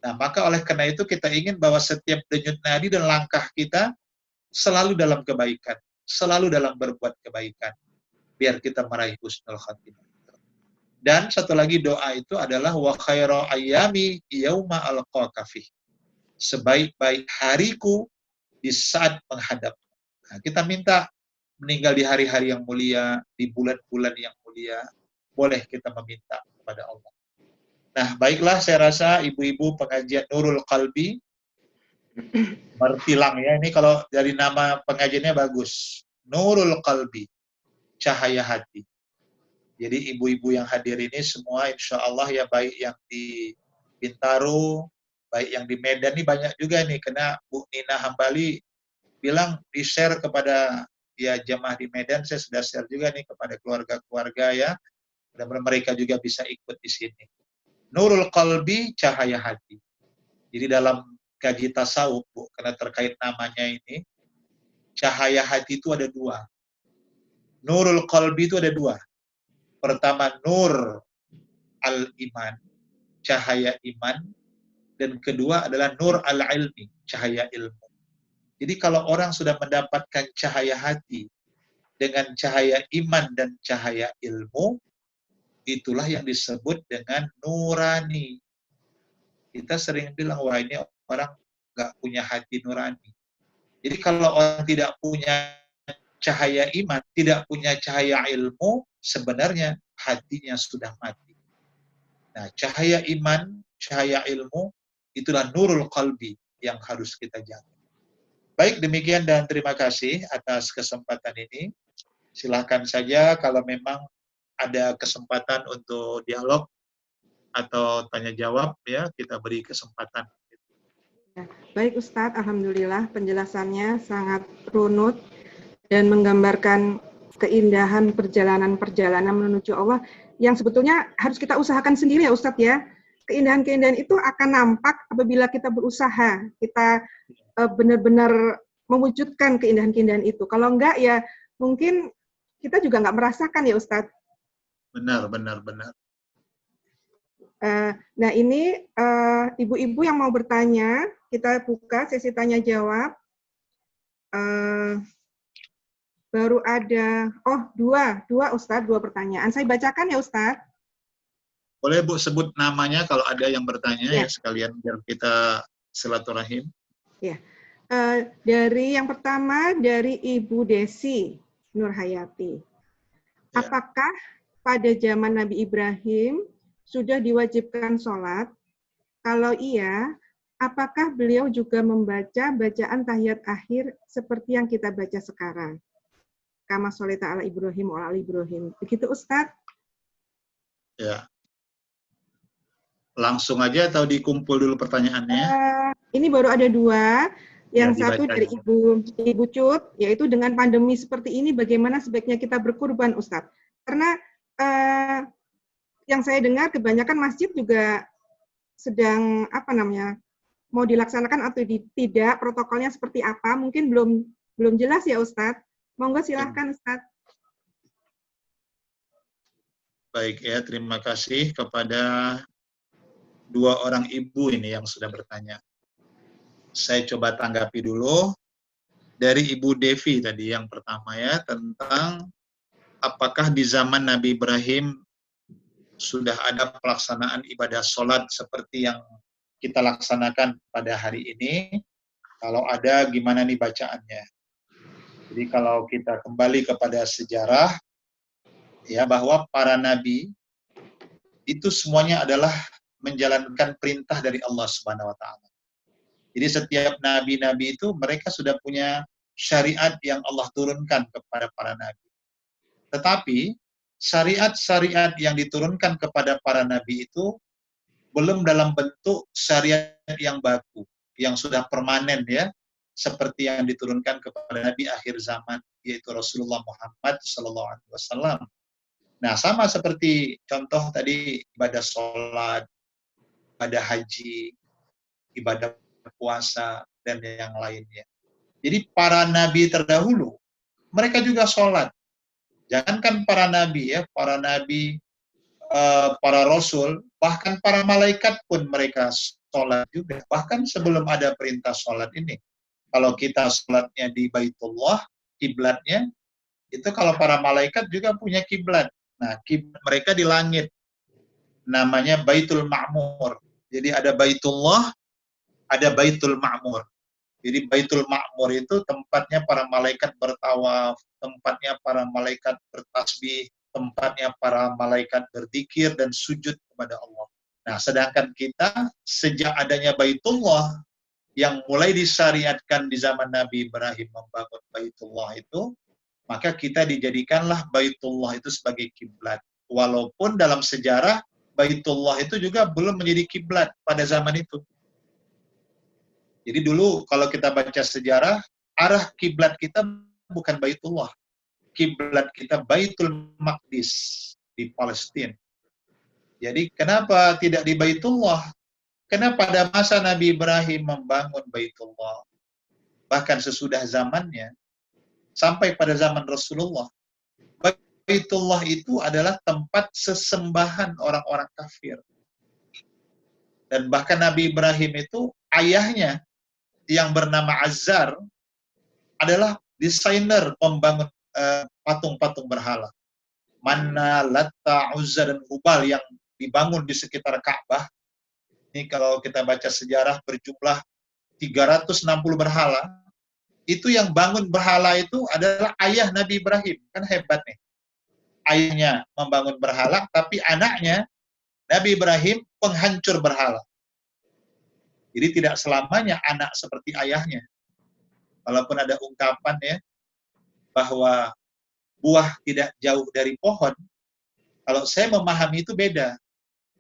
Nah maka oleh karena itu kita ingin bahwa setiap denyut nadi dan langkah kita selalu dalam kebaikan. Selalu dalam berbuat kebaikan. Biar kita meraih husnul khatimah. Dan satu lagi doa itu adalah wa khaira ayyami yauma alqaka fi. Sebaik-baik hariku di saat menghadap. Nah, kita minta meninggal di hari-hari yang mulia, di bulan-bulan yang mulia, boleh kita meminta kepada Allah. Nah, baiklah saya rasa ibu-ibu pengajian Nurul Qalbi, Martilang ya, ini kalau dari nama pengajiannya bagus. Nurul Qalbi, cahaya hati. Jadi ibu-ibu yang hadir ini semua insya Allah ya, baik yang di Bintaro, baik yang di Medan, ini banyak juga nih, karena Bu Nina Hambali bilang di-share kepada ya jemaah di Medan, saya sudah share juga nih kepada keluarga-keluarga ya, mudah-mudahan mereka juga bisa ikut di sini. Nurul Qalbi, cahaya hati. Jadi dalam kaji tasawuf, Bu, karena terkait namanya ini, cahaya hati itu ada dua. Nurul Qalbi itu ada dua. Pertama, nur al-iman, cahaya iman. Dan kedua adalah nur al-ilmi, cahaya ilmu. Jadi kalau orang sudah mendapatkan cahaya hati dengan cahaya iman dan cahaya ilmu, itulah yang disebut dengan nurani. Kita sering bilang, wah ini orang nggak punya hati nurani. Jadi kalau orang tidak punya cahaya iman, tidak punya cahaya ilmu, sebenarnya hatinya sudah mati. Nah, cahaya iman, cahaya ilmu, itulah nurul qalbi yang harus kita jaga. Baik, demikian dan terima kasih atas kesempatan ini. Silakan saja kalau memang ada kesempatan untuk dialog atau tanya jawab ya, kita beri kesempatan. Ya, baik Ustadz, alhamdulillah penjelasannya sangat runut dan menggambarkan keindahan perjalanan-perjalanan menuju Allah yang sebetulnya harus kita usahakan sendiri ya Ustadz ya. Keindahan-keindahan itu akan nampak apabila kita berusaha, kita benar-benar mewujudkan keindahan-keindahan itu. Kalau enggak ya mungkin kita juga nggak merasakan ya Ustadz. Benar. Nah ini ibu-ibu yang mau bertanya, kita buka sesi tanya jawab. Baru ada, dua Ustadz, dua pertanyaan. Saya bacakan ya Ustadz. Boleh Bu sebut namanya kalau ada yang bertanya ya sekalian biar kita silaturahim. Ya. Dari yang pertama dari Ibu Desi Nurhayati. Ya. Apakah pada zaman Nabi Ibrahim sudah diwajibkan sholat? Kalau iya, apakah beliau juga membaca bacaan tahiyat akhir seperti yang kita baca sekarang? Kama sholita ala Ibrahim wa ala Ibrahim. Begitu Ustadz? Ya. Langsung aja atau dikumpul dulu pertanyaannya? Ini baru ada dua. Yang satu dari Ibu Cut, yaitu dengan pandemi seperti ini bagaimana sebaiknya kita berkurban Ustadz? Karena yang saya dengar kebanyakan masjid juga sedang mau dilaksanakan atau tidak, protokolnya seperti apa, mungkin belum jelas ya Ustadz. Monggo silahkan Ustadz. Baik ya, terima kasih kepada dua orang ibu ini yang sudah bertanya. Saya coba tanggapi dulu dari Ibu Devi tadi yang pertama ya, tentang apakah di zaman Nabi Ibrahim sudah ada pelaksanaan ibadah sholat seperti yang kita laksanakan pada hari ini. Kalau ada, gimana nih bacaannya? Jadi kalau kita kembali kepada sejarah, ya, bahwa para nabi itu semuanya adalah menjalankan perintah dari Allah Subhanahu wa taala. Jadi setiap nabi-nabi itu mereka sudah punya syariat yang Allah turunkan kepada para nabi. Tetapi syariat-syariat yang diturunkan kepada para nabi itu belum dalam bentuk syariat yang baku, yang sudah permanen ya, seperti yang diturunkan kepada Nabi akhir zaman, yaitu Rasulullah Muhammad SAW. Nah, sama seperti contoh tadi ibadah sholat, ibadah haji, ibadah puasa, dan yang lainnya. Jadi para nabi terdahulu, mereka juga sholat. Jangankan para nabi ya, para nabi, para rasul, bahkan para malaikat pun mereka sholat juga. Bahkan sebelum ada perintah sholat ini. Kalau kita sholatnya di Baitullah, kiblatnya, itu kalau para malaikat juga punya kiblat. Nah, kiblat mereka di langit. Namanya Baitul Ma'mur. Jadi ada Baitullah, ada Baitul Ma'mur. Jadi Baitul Ma'mur itu tempatnya para malaikat bertawaf, tempatnya para malaikat bertasbih, tempatnya para malaikat berzikir dan sujud kepada Allah. Nah, sedangkan kita sejak adanya Baitullah yang mulai disyariatkan di zaman Nabi Ibrahim membangun Baitullah itu, maka kita dijadikanlah Baitullah itu sebagai kiblat. Walaupun dalam sejarah Baitullah itu juga belum menjadi kiblat pada zaman itu. Jadi dulu kalau kita baca sejarah, arah kiblat kita bukan Baitullah. Kiblat kita Baitul Maqdis di Palestina. Jadi kenapa tidak di Baitullah? Karena pada masa Nabi Ibrahim membangun Baitullah, bahkan sesudah zamannya, sampai pada zaman Rasulullah, Baitullah itu adalah tempat sesembahan orang-orang kafir. Dan bahkan Nabi Ibrahim itu, ayahnya yang bernama Azar, adalah desainer membangun patung-patung berhala. Manna, Latta, Uzza, dan Hubal yang dibangun di sekitar Ka'bah. Ini kalau kita baca sejarah berjumlah 360 berhala. Itu yang bangun berhala itu adalah ayah Nabi Ibrahim. Kan hebat nih. Ayahnya membangun berhala, tapi anaknya Nabi Ibrahim penghancur berhala. Jadi tidak selamanya anak seperti ayahnya. Walaupun ada ungkapan ya, bahwa buah tidak jauh dari pohon, kalau saya memahami itu beda.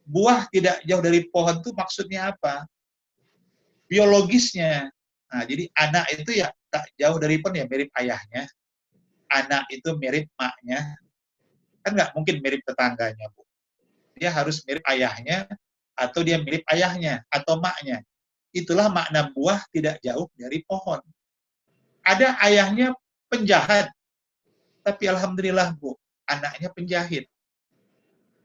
Buah tidak jauh dari pohon itu maksudnya apa? Biologisnya. Nah, jadi anak itu ya tak jauh dari pohon, ya mirip ayahnya. Anak itu mirip maknya. Kan nggak mungkin mirip tetangganya, Bu. Dia harus mirip ayahnya, atau dia mirip ayahnya, atau maknya. Itulah makna buah tidak jauh dari pohon. Ada ayahnya penjahat, tapi alhamdulillah, Bu, anaknya penjahit.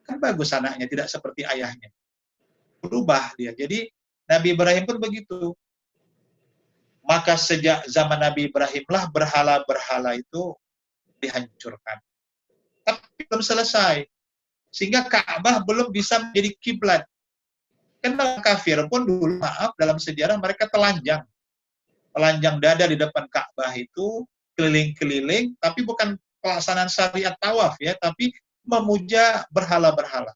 Kan bagus anaknya, tidak seperti ayahnya. Berubah dia. Jadi Nabi Ibrahim pun begitu. Maka sejak zaman Nabi Ibrahimlah berhala-berhala itu dihancurkan. Tapi belum selesai. Sehingga Ka'bah belum bisa menjadi kiblat. Karena kafir pun dulu, maaf, dalam sejarah mereka telanjang. Telanjang dada di depan Ka'bah itu, keliling-keliling, tapi bukan pelaksanaan syariat tawaf ya, tapi memuja berhala-berhala.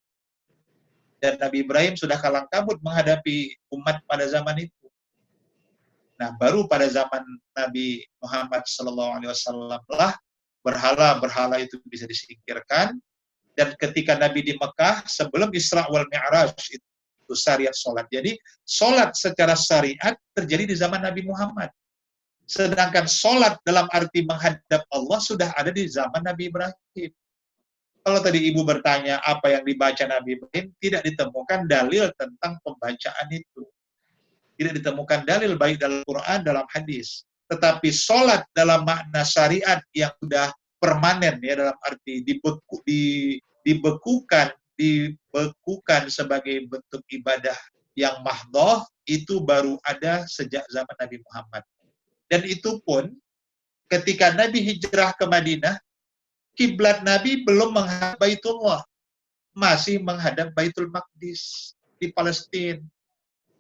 Dan Nabi Ibrahim sudah kalang kabut menghadapi umat pada zaman itu. Nah, baru pada zaman Nabi Muhammad SAW lah berhala-berhala itu bisa disingkirkan. Dan ketika Nabi di Mekah, sebelum Isra wal Mi'raj, itu syariat sholat. Jadi, sholat secara syariat terjadi di zaman Nabi Muhammad. Sedangkan sholat dalam arti menghadap Allah sudah ada di zaman Nabi Ibrahim. Kalau tadi Ibu bertanya apa yang dibaca Nabi Ibrahim, tidak ditemukan dalil tentang pembacaan itu. Tidak ditemukan dalil baik dalam Quran, dalam hadis. Tetapi sholat dalam makna syariat yang sudah permanen, ya, dalam arti dibekukan sebagai bentuk ibadah yang mahdoh itu baru ada sejak zaman Nabi Muhammad. Dan itu pun ketika Nabi hijrah ke Madinah, kiblat Nabi belum menghadap Baitullah, masih menghadap Baitul Maqdis di Palestina,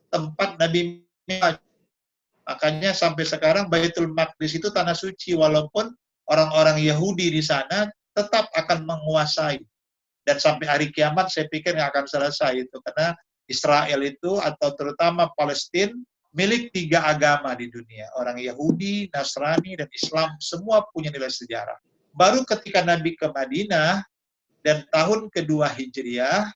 tempat Nabi Mi'raj. Makanya sampai sekarang Baitul Maqdis itu tanah suci, walaupun orang-orang Yahudi di sana tetap akan menguasai. Dan sampai hari kiamat saya pikir nggak akan selesai itu, karena Israel itu atau terutama Palestina milik 3 agama di dunia. Orang Yahudi, Nasrani, dan Islam semua punya nilai sejarah. Baru ketika Nabi ke Madinah dan tahun kedua Hijriah,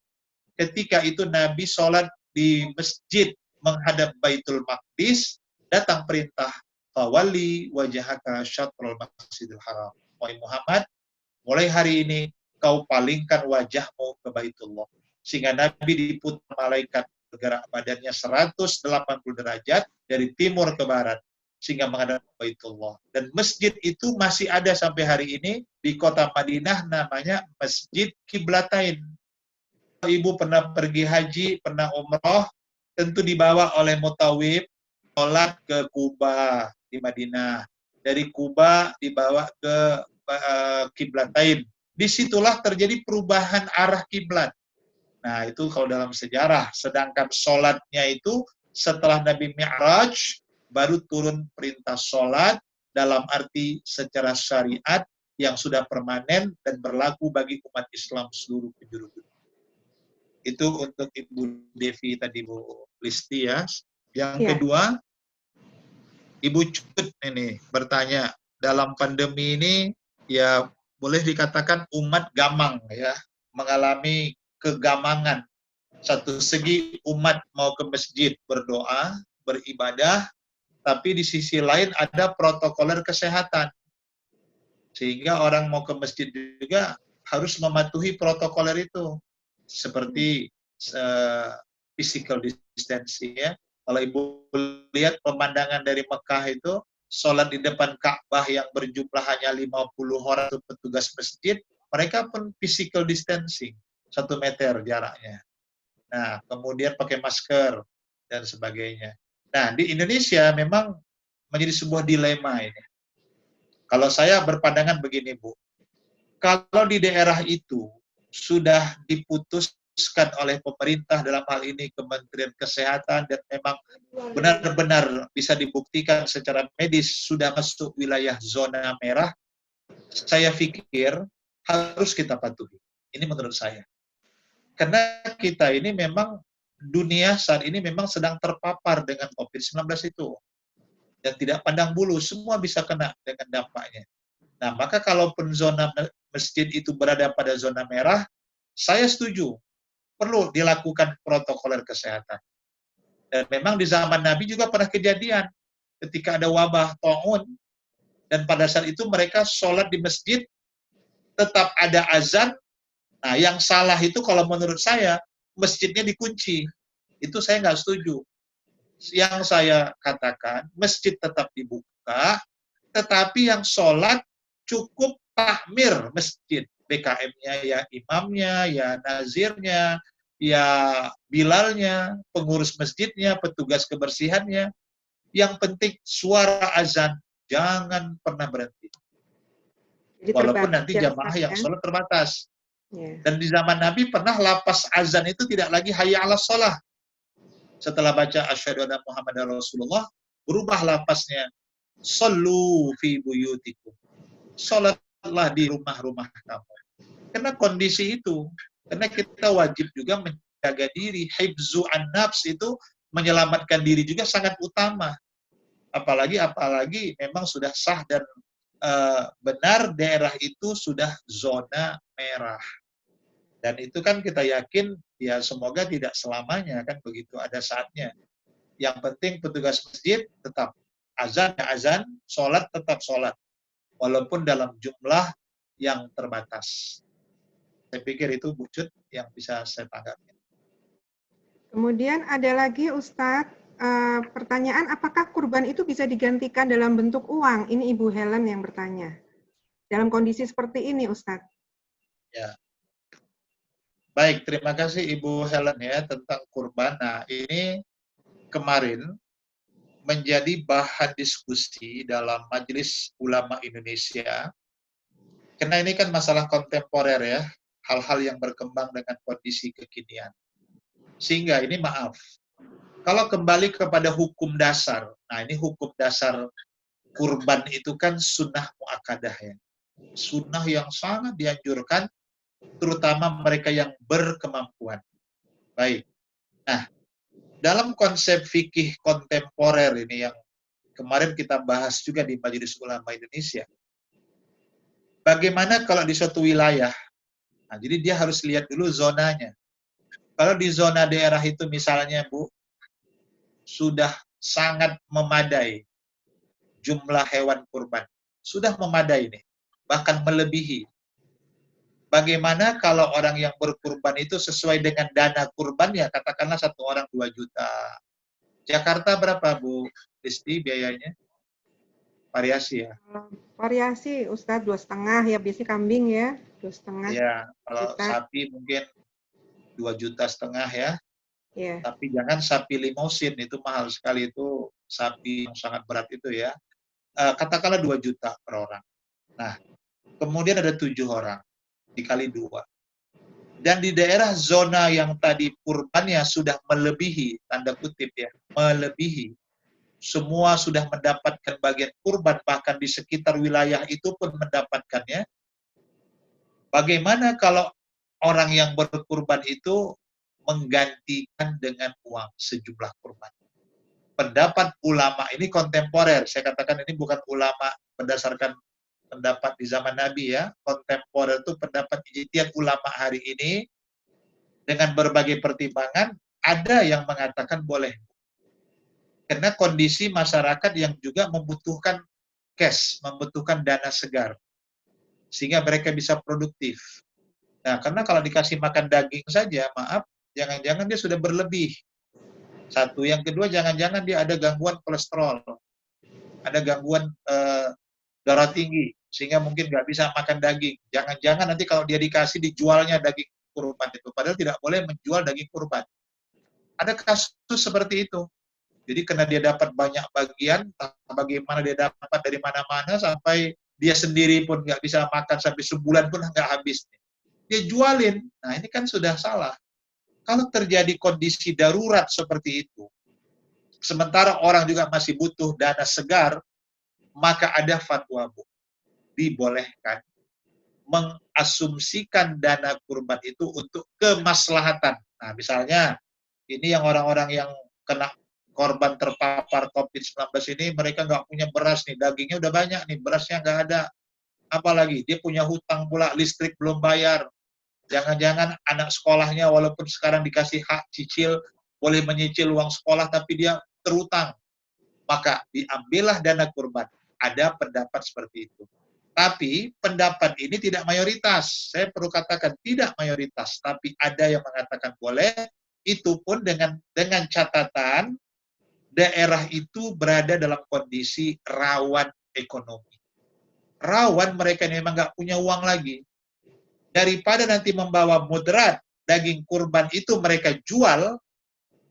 ketika itu Nabi sholat di masjid menghadap Baitul Maqdis, datang perintah, fawalli wajhaka syatrul masjidil haram. Wahai Muhammad, mulai hari ini kau palingkan wajahmu ke Baitullah. Sehingga Nabi diputar malaikat bergerak badannya 180 derajat dari timur ke barat sehingga menghadap Baitullah. Dan masjid itu masih ada sampai hari ini di kota Madinah, namanya Masjid Qiblatain. Ibu pernah pergi haji, pernah umroh, tentu dibawa oleh mutawif sholat ke Kuba di Madinah. Dari Kuba dibawa ke Qiblatain. Disitulah terjadi perubahan arah kiblat. Nah, itu kalau dalam sejarah. Sedangkan sholatnya itu setelah Nabi Mi'raj, baru turun perintah sholat dalam arti secara syariat yang sudah permanen dan berlaku bagi umat Islam seluruh penjuru dunia. Itu untuk Ibu Devi tadi, Bu Listi ya. Yang kedua, Ibu Cut ini bertanya, dalam pandemi ini ya boleh dikatakan umat gamang ya, mengalami kegamangan. Satu segi umat mau ke masjid berdoa, beribadah, tapi di sisi lain ada protokoler kesehatan. Sehingga orang mau ke masjid juga harus mematuhi protokoler itu. Seperti physical distancing ya. Kalau Ibu lihat pemandangan dari Mekah itu, sholat di depan Ka'bah yang berjumlah hanya 50 orang itu petugas masjid, mereka pun physical distancing, 1 meter jaraknya. Nah, kemudian pakai masker dan sebagainya. Nah, di Indonesia memang menjadi sebuah dilema ini. Kalau saya berpandangan begini, Bu. Kalau di daerah itu sudah diputuskan oleh pemerintah, dalam hal ini Kementerian Kesehatan, dan memang benar-benar bisa dibuktikan secara medis sudah masuk wilayah zona merah, saya pikir harus kita patuhi. Ini menurut saya. Karena kita ini memang, dunia saat ini memang sedang terpapar dengan COVID-19 itu. Dan tidak pandang bulu, semua bisa kena dengan dampaknya. Nah, maka kalaupun zona masjid itu berada pada zona merah, saya setuju, perlu dilakukan protokoler kesehatan. Dan memang di zaman Nabi juga pernah kejadian, ketika ada wabah ta'un, dan pada saat itu mereka sholat di masjid, tetap ada azan. Nah, yang salah itu kalau menurut saya, masjidnya dikunci. Itu saya nggak setuju. Yang saya katakan, masjid tetap dibuka, tetapi yang sholat cukup takmir masjid. BKM-nya, ya imamnya, ya nazirnya, ya bilalnya, pengurus masjidnya, petugas kebersihannya. Yang penting suara azan jangan pernah berhenti. Walaupun nanti jamaah yang sholat terbatas. Dan di zaman Nabi pernah lapas azan itu tidak lagi hayya 'alas shalah. Setelah baca asyhadu anna Muhammadar Rasulullah, berubah lapasnya, shallu fi buyutikum. Sholatlah di rumah-rumah kamu. Karena kondisi itu, karena kita wajib juga menjaga diri. Hibzu an-nafs itu menyelamatkan diri juga sangat utama. Apalagi memang sudah sah dan benar daerah itu sudah zona merah. Dan itu kan kita yakin ya semoga tidak selamanya, kan begitu, ada saatnya. Yang penting petugas masjid tetap azan ya azan, sholat tetap sholat. Walaupun dalam jumlah yang terbatas. Saya pikir itu Bu Cut yang bisa saya tanggapi. Kemudian ada lagi Ustadz, pertanyaan apakah kurban itu bisa digantikan dalam bentuk uang? Ini Ibu Helen yang bertanya. Dalam kondisi seperti ini Ustadz. Ya. Baik, terima kasih Ibu Helen ya tentang kurban. Nah, ini kemarin menjadi bahan diskusi dalam Majelis Ulama Indonesia. Karena ini kan masalah kontemporer ya, hal-hal yang berkembang dengan kondisi kekinian. Sehingga ini maaf, kalau kembali kepada hukum dasar, nah ini hukum dasar kurban itu kan sunnah muakkadah ya. Sunnah yang sangat dianjurkan, terutama mereka yang berkemampuan. Baik. Nah, dalam konsep fikih kontemporer ini yang kemarin kita bahas juga di Majelis Ulama Indonesia, bagaimana kalau di suatu wilayah, nah jadi dia harus lihat dulu zonanya. Kalau di zona daerah itu misalnya Bu, sudah sangat memadai jumlah hewan kurban. Sudah memadai nih, bahkan melebihi. Bagaimana kalau orang yang berkurban itu sesuai dengan dana kurbannya, katakanlah satu orang 2 juta. Jakarta berapa Bu Listi biayanya? Variasi ya? Variasi, Ustadz, 2,5 ya, biasanya kambing ya, 2,5 Ya, kalau juta. sapi mungkin 2,5 juta ya. Ya. Tapi jangan sapi limousin, itu mahal sekali, itu sapi yang sangat berat itu ya. Katakanlah 2 juta per orang. Nah, kemudian ada 7 orang, dikali 2. Dan di daerah zona yang tadi kurbannya sudah melebihi, tanda kutip ya, melebihi. Semua sudah mendapatkan bagian kurban, bahkan di sekitar wilayah itu pun mendapatkannya. Bagaimana kalau orang yang berkurban itu menggantikan dengan uang sejumlah kurban? Pendapat ulama ini kontemporer, saya katakan ini bukan ulama berdasarkan pendapat di zaman Nabi ya, kontemporer itu pendapat ijtihad ulama hari ini dengan berbagai pertimbangan, ada yang mengatakan boleh. Karena kondisi masyarakat yang juga membutuhkan cash, membutuhkan dana segar, sehingga mereka bisa produktif. Nah, karena kalau dikasih makan daging saja, maaf, jangan-jangan dia sudah berlebih. Satu, yang kedua, jangan-jangan dia ada gangguan kolesterol, ada gangguan darah tinggi, sehingga mungkin nggak bisa makan daging. Jangan-jangan nanti kalau dia dikasih, dijualnya daging kurban itu. Padahal tidak boleh menjual daging kurban. Ada kasus seperti itu. Jadi karena dia dapat banyak bagian, bagaimana dia dapat dari mana-mana, sampai dia sendiri pun nggak bisa makan, sampai sebulan pun nggak habis. Dia jualin. Nah ini kan sudah salah. Kalau terjadi kondisi darurat seperti itu, sementara orang juga masih butuh dana segar, maka ada fatwa Bu, dibolehkan mengasumsikan dana kurban itu untuk kemaslahatan. Nah, misalnya ini yang orang-orang yang kena korban terpapar COVID-19 ini, mereka nggak punya beras nih, dagingnya udah banyak nih, berasnya nggak ada. Apalagi dia punya hutang pula, listrik belum bayar. Jangan-jangan anak sekolahnya walaupun sekarang dikasih hak cicil, boleh menyicil uang sekolah, tapi dia terutang. Maka diambillah dana kurban. Ada pendapat seperti itu. Tapi pendapat ini tidak mayoritas. Saya perlu katakan tidak mayoritas, tapi ada yang mengatakan boleh. Itu pun dengan catatan daerah itu berada dalam kondisi rawan ekonomi. Rawan, mereka ini memang nggak punya uang lagi. Daripada nanti membawa mudarat, daging kurban itu mereka jual,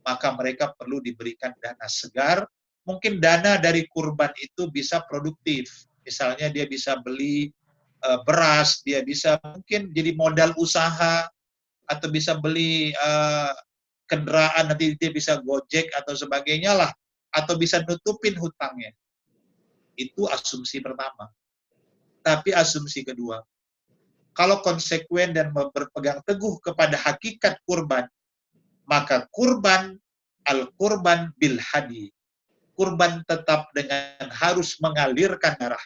maka mereka perlu diberikan dana segar. Mungkin dana dari kurban itu bisa produktif. Misalnya dia bisa beli beras, dia bisa mungkin jadi modal usaha, atau bisa beli kendaraan, nanti dia bisa gojek atau sebagainya lah, atau bisa nutupin hutangnya. Itu asumsi pertama. Tapi asumsi kedua, kalau konsekuen dan berpegang teguh kepada hakikat kurban, maka kurban, al-kurban bil hadi, kurban tetap dengan harus mengalirkan darah,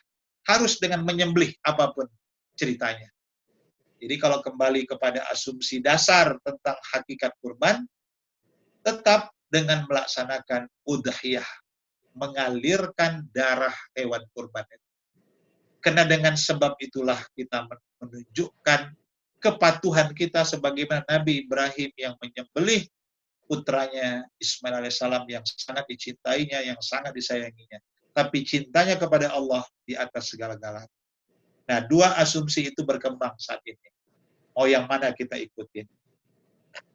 harus dengan menyembelih apapun ceritanya. Jadi kalau kembali kepada asumsi dasar tentang hakikat kurban, tetap dengan melaksanakan udhiyah, mengalirkan darah hewan kurban itu. Karena dengan sebab itulah kita menunjukkan kepatuhan kita sebagaimana Nabi Ibrahim yang menyembelih putranya Ismail alaihissalam yang sangat dicintainya, yang sangat disayanginya. Tapi cintanya kepada Allah di atas segala-galanya. Nah, dua asumsi itu berkembang saat ini. Mau yang mana kita ikutin?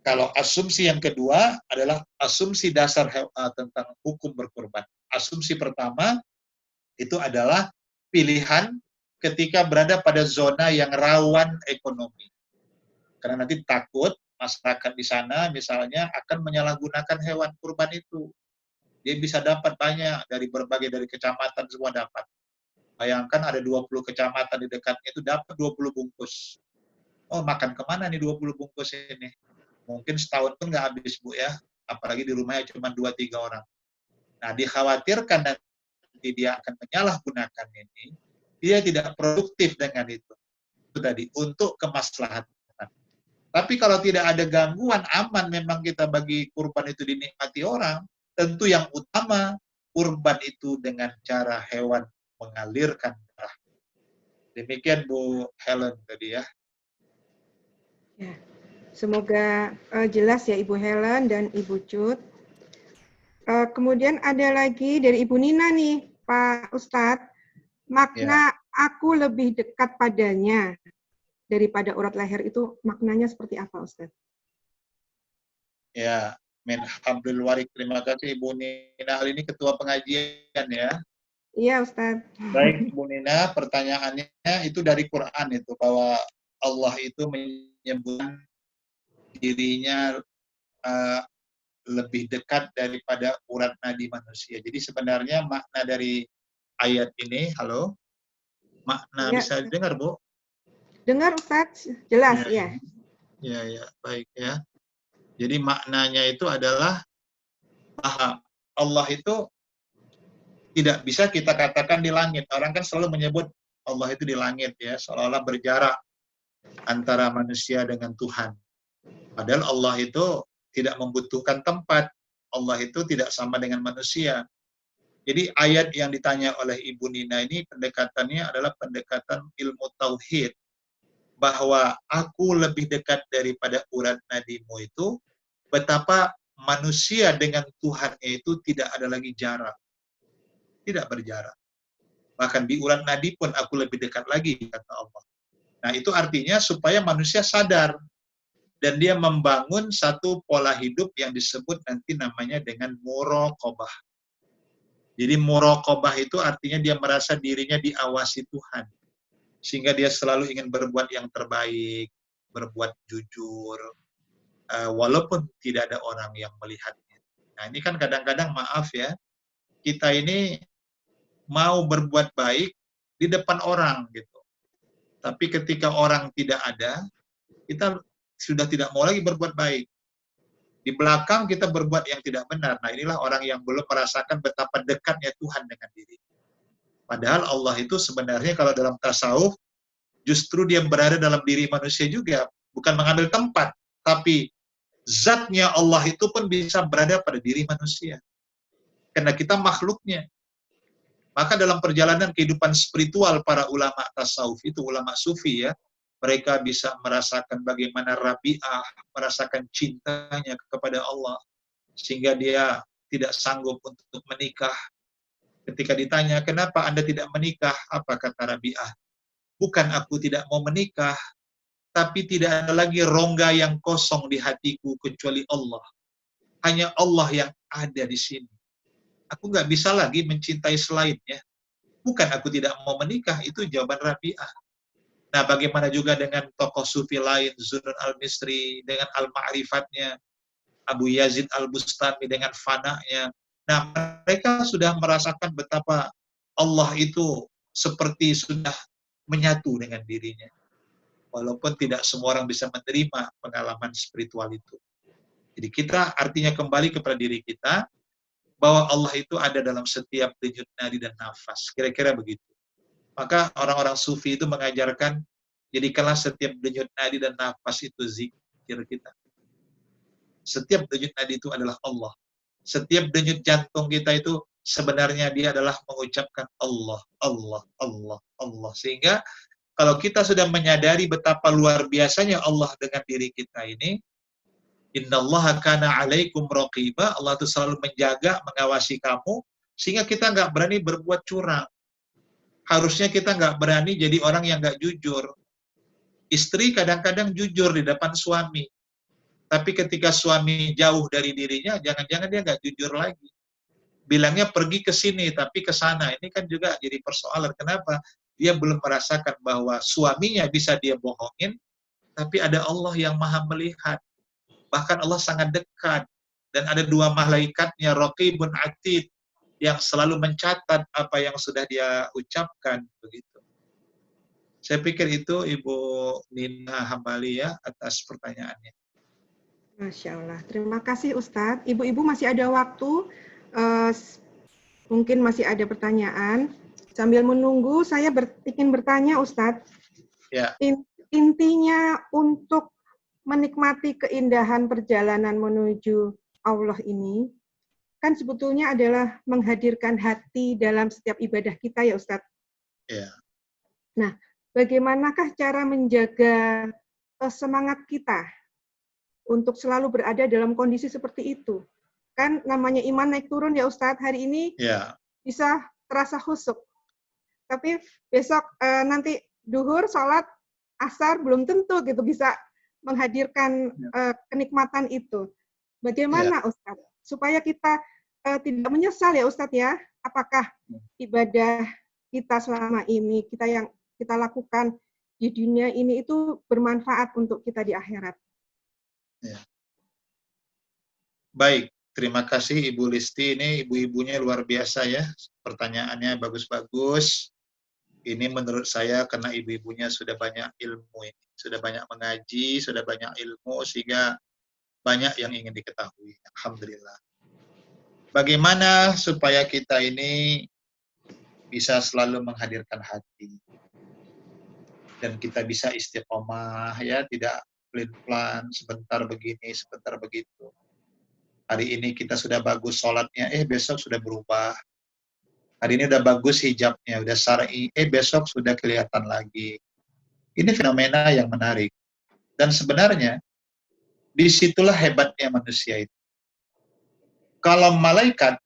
Kalau asumsi yang kedua adalah asumsi dasar tentang hukum berkurban. Asumsi pertama itu adalah pilihan ketika berada pada zona yang rawan ekonomi. Karena nanti takut masyarakat di sana misalnya akan menyalahgunakan hewan kurban itu. Dia bisa dapat banyak dari kecamatan semua dapat. Bayangkan ada 20 kecamatan di dekatnya itu dapat 20 bungkus. Oh, makan kemana nih 20 bungkus ini? Mungkin setahun pun nggak habis, Bu ya. Apalagi di rumahnya cuma 2-3 orang. Nah, dikhawatirkan nanti dia akan menyalahgunakan ini, dia tidak produktif dengan itu. Itu tadi, untuk kemaslahatan. Tapi kalau tidak ada gangguan, aman memang kita bagi kurban itu dinikmati orang, tentu yang utama kurban itu dengan cara hewan mengalirkan darah. Demikian Bu Helen tadi ya. Ya, semoga jelas ya Ibu Helen dan Ibu Cut. Kemudian ada lagi dari Ibu Nina nih, Pak Ustadz, makna aku lebih dekat padanya daripada urat leher itu maknanya seperti apa Ustadz? Ya, Min Abdul Warik, terima kasih Ibu Nina. Hal ini ketua pengajian ya. Iya Ustadz. Baik Bu Nina, pertanyaannya itu dari Quran itu, bahwa Allah itu menyebutkan dirinya lebih dekat daripada urat nadi manusia. Jadi sebenarnya makna dari ayat ini, halo? Makna Ya, bisa dengar, Bu? dengar Ustadz, jelas ya. Ya, baik ya. Jadi maknanya itu adalah bahwa Allah itu tidak bisa kita katakan di langit. Orang kan selalu menyebut Allah itu di langit ya, seolah-olah berjarak antara manusia dengan Tuhan. Padahal Allah itu tidak membutuhkan tempat. Allah itu tidak sama dengan manusia. Jadi ayat yang ditanya oleh Ibu Nina ini pendekatannya adalah pendekatan ilmu tauhid, bahwa aku lebih dekat daripada urat nadimu itu, betapa manusia dengan Tuhannya itu tidak ada lagi jarak. Tidak berjarak. Bahkan di urat nadi pun aku lebih dekat lagi, kata Allah. Nah, itu artinya supaya manusia sadar dan dia membangun satu pola hidup yang disebut nanti namanya dengan muraqabah. Jadi muraqabah itu artinya dia merasa dirinya diawasi Tuhan. Sehingga dia selalu ingin berbuat yang terbaik, berbuat jujur, walaupun tidak ada orang yang melihatnya. Nah, ini kan kadang-kadang maaf ya, kita ini mau berbuat baik di depan orang gitu. Tapi ketika orang tidak ada, kita sudah tidak mau lagi berbuat baik. Di belakang kita berbuat yang tidak benar. Nah, inilah orang yang belum merasakan betapa dekatnya Tuhan dengan diri. Padahal Allah itu sebenarnya kalau dalam tasawuf, justru dia berada dalam diri manusia juga. Bukan mengambil tempat, tapi zatnya Allah itu pun bisa berada pada diri manusia. Karena kita makhluknya. Maka dalam perjalanan kehidupan spiritual para ulama tasawuf itu, ulama sufi ya, mereka bisa merasakan bagaimana Rabi'ah merasakan cintanya kepada Allah, sehingga dia tidak sanggup untuk menikah. Ketika ditanya, kenapa Anda tidak menikah? Apa kata Rabi'ah? Bukan aku tidak mau menikah, tapi tidak ada lagi rongga yang kosong di hatiku kecuali Allah. Hanya Allah yang ada di sini. Aku nggak bisa lagi mencintai selainnya. Bukan aku tidak mau menikah, itu jawaban Rabi'ah. Nah, bagaimana juga dengan tokoh sufi lain, Zunnun al-Misri, dengan al-ma'rifatnya, Abu Yazid al-Bustami dengan fananya. Nah, mereka sudah merasakan betapa Allah itu seperti sudah menyatu dengan dirinya. Walaupun tidak semua orang bisa menerima pengalaman spiritual itu. Jadi kita artinya kembali kepada diri kita, bahwa Allah itu ada dalam setiap denyut nadi dan nafas. Kira-kira begitu. Maka orang-orang sufi itu mengajarkan, jadikanlah setiap denyut nadi dan nafas itu zikir kita. Setiap denyut nadi itu adalah Allah. Setiap denyut jantung kita itu sebenarnya dia adalah mengucapkan Allah, Allah, Allah, Allah. Sehingga kalau kita sudah menyadari betapa luar biasanya Allah dengan diri kita ini, innallaha kana 'alaikum raqiba, Allah itu selalu menjaga, mengawasi kamu, sehingga kita nggak berani berbuat curang. Harusnya kita nggak berani jadi orang yang nggak jujur. Istri kadang-kadang jujur di depan suami, Tapi ketika suami jauh dari dirinya, jangan-jangan dia nggak jujur lagi. Bilangnya pergi ke sini, tapi ke sana. Ini kan juga jadi persoalan. Kenapa? Dia belum merasakan bahwa suaminya bisa dia bohongin, tapi ada Allah yang maha melihat. Bahkan Allah sangat dekat. Dan ada dua malaikatnya, Raqibun Atid, yang selalu mencatat apa yang sudah dia ucapkan. Begitu. Saya pikir itu Ibu Nina Hambali ya, atas pertanyaannya. Masya Allah. Terima kasih Ustadz. Ibu-ibu masih ada waktu, mungkin masih ada pertanyaan. Sambil menunggu, saya ingin bertanya Ustadz. Ya. Intinya untuk menikmati keindahan perjalanan menuju Allah ini, kan sebetulnya adalah menghadirkan hati dalam setiap ibadah kita ya Ustadz. Ya. Nah, bagaimanakah cara menjaga semangat kita untuk selalu berada dalam kondisi seperti itu? Kan namanya iman naik turun ya Ustadz, hari ini bisa terasa khusyuk. Tapi besok nanti duhur, sholat, asar, belum tentu gitu bisa menghadirkan kenikmatan itu. Bagaimana Ustadz? Supaya kita tidak menyesal ya Ustadz ya, apakah ibadah kita selama ini, yang kita lakukan di dunia ini itu bermanfaat untuk kita di akhirat. Ya. Baik, terima kasih Ibu Listi. Ini ibu-ibunya luar biasa ya. Pertanyaannya bagus-bagus. Ini menurut saya karena ibu-ibunya sudah banyak ilmu ini. Sudah banyak mengaji, sudah banyak ilmu, sehingga banyak yang ingin diketahui. Alhamdulillah. Bagaimana supaya kita ini bisa selalu menghadirkan hati. Dan kita bisa istiqomah ya, tidak pelin-pelan, sebentar begini, sebentar begitu. Hari ini kita sudah bagus sholatnya, besok sudah berubah. Hari ini udah bagus hijabnya, udah syar'i, besok sudah kelihatan lagi. Ini fenomena yang menarik. Dan sebenarnya, disitulah hebatnya manusia itu. Kalau malaikat,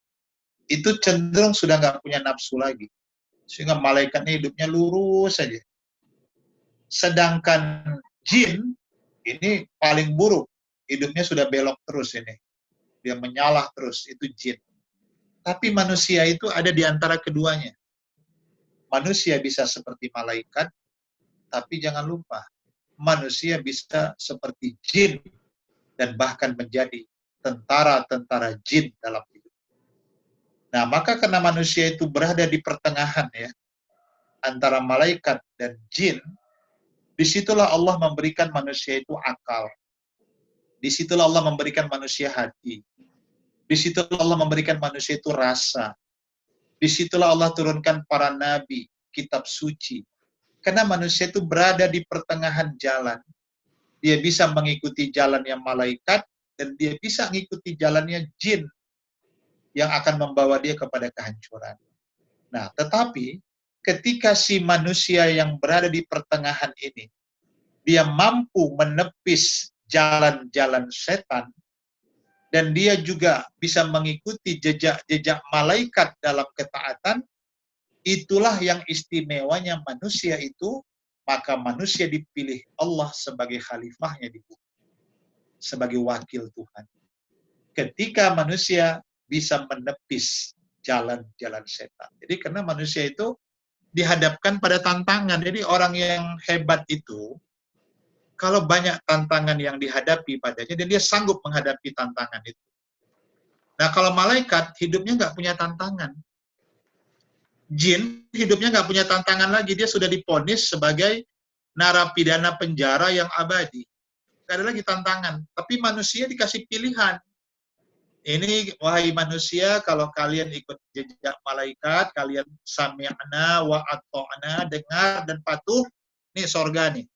itu cenderung sudah nggak punya nafsu lagi. Sehingga malaikatnya hidupnya lurus saja. Sedangkan jin, ini paling buruk. Hidupnya sudah belok terus ini. Dia menyalah terus, itu jin. Tapi manusia itu ada di antara keduanya. Manusia bisa seperti malaikat, tapi jangan lupa, manusia bisa seperti jin, dan bahkan menjadi tentara-tentara jin dalam hidup. Nah, maka karena manusia itu berada di pertengahan ya, antara malaikat dan jin, disitulah Allah memberikan manusia itu akal. Disitulah Allah memberikan manusia hati. Disitulah Allah memberikan manusia itu rasa. Disitulah Allah turunkan para nabi, kitab suci. Karena manusia itu berada di pertengahan jalan. Dia bisa mengikuti jalannya malaikat, dan dia bisa mengikuti jalannya jin, yang akan membawa dia kepada kehancuran. Nah, tetapi ketika si manusia yang berada di pertengahan ini, dia mampu menepis jalan-jalan setan, dan dia juga bisa mengikuti jejak-jejak malaikat dalam ketaatan, itulah yang istimewanya manusia itu, maka manusia dipilih Allah sebagai khalifahnya di bumi, sebagai wakil Tuhan. Ketika manusia bisa menepis jalan-jalan setan. Jadi karena manusia itu dihadapkan pada tantangan. Jadi orang yang hebat itu, kalau banyak tantangan yang dihadapi padanya, dan dia sanggup menghadapi tantangan itu. Nah, kalau malaikat, hidupnya nggak punya tantangan. Jin, hidupnya nggak punya tantangan lagi. Dia sudah divonis sebagai narapidana penjara yang abadi. Nggak ada lagi tantangan. Tapi manusia dikasih pilihan. Ini, wahai manusia, kalau kalian ikut jejak malaikat, kalian sami'na wa ata'na, dengar dan patuh, ini sorga nih.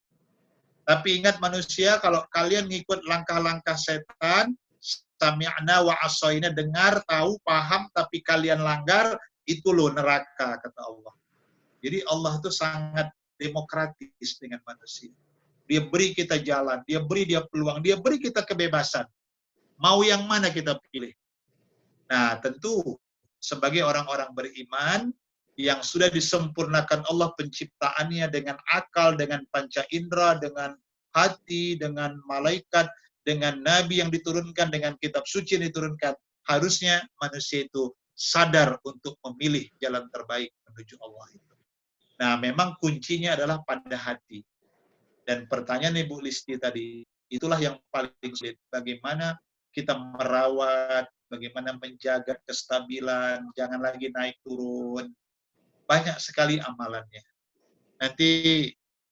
Tapi ingat manusia, kalau kalian ngikut langkah-langkah setan, sami'na wa asoina, dengar, tahu, paham, tapi kalian langgar, itu loh neraka, kata Allah. Jadi Allah itu sangat demokratis dengan manusia. Dia beri kita jalan, dia beri dia peluang, dia beri kita kebebasan. Mau yang mana kita pilih? Nah, tentu sebagai orang-orang beriman yang sudah disempurnakan Allah penciptaannya dengan akal, dengan panca indera, dengan hati, dengan malaikat, dengan nabi yang diturunkan, dengan kitab suci yang diturunkan, harusnya manusia itu sadar untuk memilih jalan terbaik menuju Allah itu. Nah, memang kuncinya adalah pada hati. Dan pertanyaan Ibu Listi tadi, itulah yang paling sulit. Bagaimana kita merawat, bagaimana menjaga kestabilan, jangan lagi naik turun. Banyak sekali amalannya. Nanti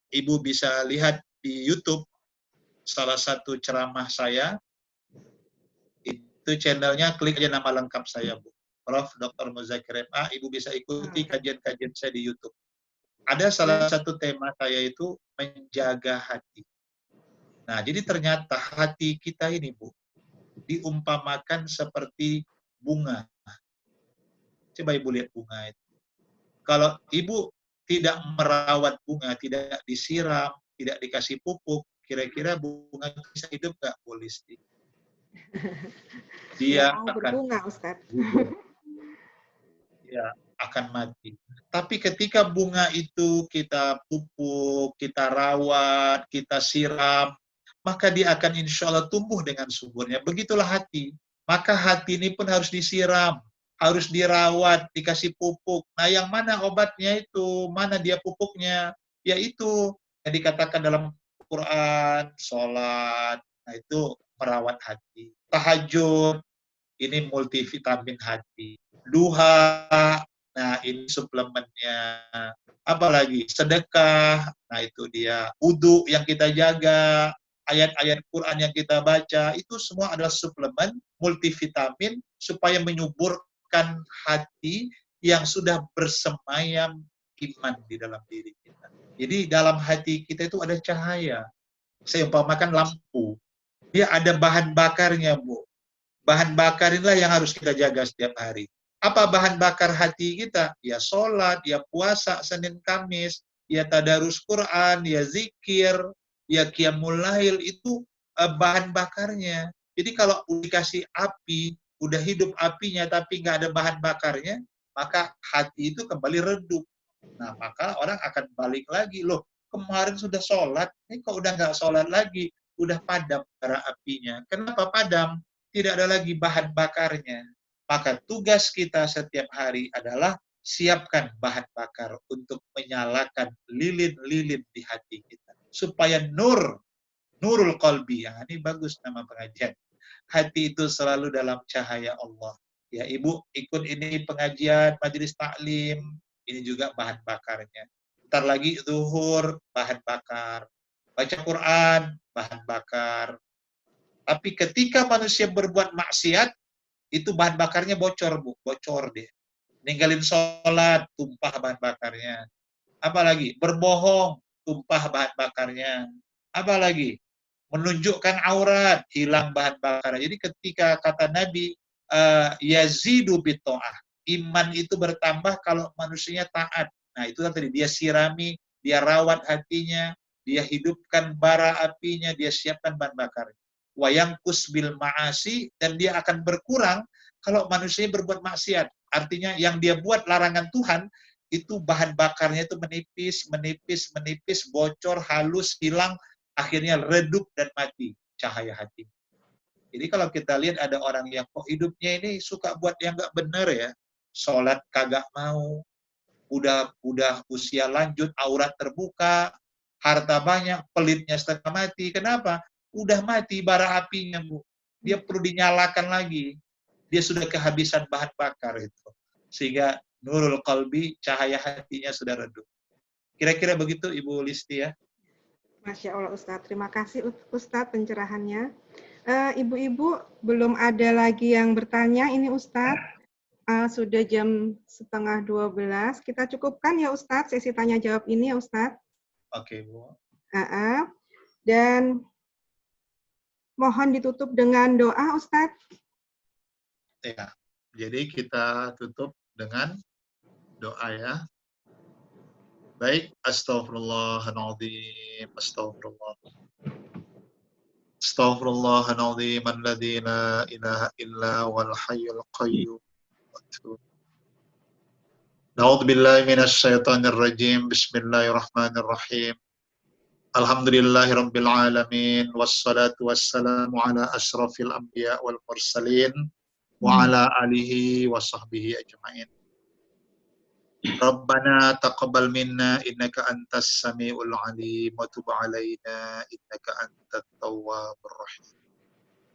Ibu bisa lihat di YouTube, salah satu ceramah saya, itu channelnya, klik aja nama lengkap saya, Bu. Prof. Dr. Muzakir MA, Ibu bisa ikuti kajian-kajian saya di YouTube. Ada salah satu tema saya itu menjaga hati. Nah, jadi ternyata hati kita ini, Bu, diumpamakan seperti bunga. Coba Ibu lihat bunga itu. Kalau Ibu tidak merawat bunga, tidak disiram, tidak dikasih pupuk, kira-kira bunga itu bisa hidup nggak, Bu Listi? Dia mau akan berbunga, Ustadz. gugur. Ya, akan mati. Tapi ketika bunga itu kita pupuk, kita rawat, kita siram, maka dia akan insya Allah tumbuh dengan suburnya. Begitulah hati. Maka hati ini pun harus disiram, harus dirawat, dikasih pupuk. Nah, yang mana obatnya itu? Mana dia pupuknya? Yaitu yang dikatakan dalam Quran, sholat. Nah, itu merawat hati. Tahajud, ini multivitamin hati. Duha, nah ini suplemennya. Apalagi sedekah, nah itu dia. Wudu yang kita jaga, ayat-ayat Quran yang kita baca, itu semua adalah suplemen multivitamin supaya menyuburkan hati yang sudah bersemayam iman di dalam diri kita. Jadi dalam hati kita itu ada cahaya. Saya umpamakan lampu. Dia ada bahan bakarnya, Bu. Bahan bakar inilah yang harus kita jaga setiap hari. Apa bahan bakar hati kita? Ya sholat, ya puasa Senin Kamis, ya tadarus Quran, ya zikir, ya qiyamul lail, itu bahan bakarnya. Jadi kalau dikasih api, udah hidup apinya tapi nggak ada bahan bakarnya, maka hati itu kembali redup. Nah, maka orang akan balik lagi, loh kemarin sudah sholat, ini kok udah nggak sholat lagi, udah padam bara apinya. Kenapa padam? Tidak ada lagi bahan bakarnya. Maka tugas kita setiap hari adalah siapkan bahan bakar untuk menyalakan lilin-lilin di hati kita. Supaya nurul qalbi, ya, ini bagus nama pengajian. Hati itu selalu dalam cahaya Allah. Ya, Ibu ikut ini pengajian, majelis taklim, ini juga bahan bakarnya. Ntar lagi zuhur, bahan bakar. Baca Quran, bahan bakar. Tapi ketika manusia berbuat maksiat, itu bahan bakarnya bocor, Bu. Bocor dia. Ninggalin sholat, tumpah bahan bakarnya. Apalagi? Berbohong, tumpah bahan bakarnya. Apalagi? Menunjukkan aurat, hilang bahan bakarnya. Jadi ketika kata Nabi, yazidu bito'ah. Iman itu bertambah kalau manusianya taat. Nah, itu kan tadi, dia sirami, dia rawat hatinya, dia hidupkan bara apinya, dia siapkan bahan bakarnya. Wayangkus bil ma'asi, dan dia akan berkurang kalau manusia berbuat maksiat. Artinya yang dia buat larangan Tuhan, itu bahan bakarnya itu menipis, bocor, halus, hilang, akhirnya redup dan mati cahaya hati. Jadi kalau kita lihat ada orang yang kok hidupnya ini suka buat yang nggak benar ya, sholat kagak mau, udah usia lanjut, aurat terbuka, harta banyak, pelitnya setengah mati. Kenapa? Udah mati bara apinya, Bu. Dia perlu dinyalakan lagi. Dia sudah kehabisan bahan bakar itu. Sehingga nurul qalbi, cahaya hatinya sudah redup. Kira-kira begitu Ibu Listi ya. Masya Allah Ustadz, terima kasih Ustadz pencerahannya. Ibu-ibu belum ada lagi yang bertanya ini Ustadz. Sudah jam 11:30. Kita cukupkan ya Ustadz sesi tanya jawab ini ya Ustadz. Oke, Bu. Dan mohon ditutup dengan doa Ustadz. Ya, jadi kita tutup dengan doa ya. Baik, astaghfirullahaladzim, astagfirullah. Astaghfirullahaladzim, alladzi la ilaha illa wal hayyul qayyum. Na'udzu billahi minasy syaithanir rajim. Bismillahirrahmanirrahim. Alhamdulillahirabbil alamin wassalatu wassalamu ala asyrafil anbiya wal mursalin wa ala alihi wa sahbihi ajmain. Rabbana taqabbal minna innaka antas samiul alim wa tub alaina innaka antat tawwabur rahim.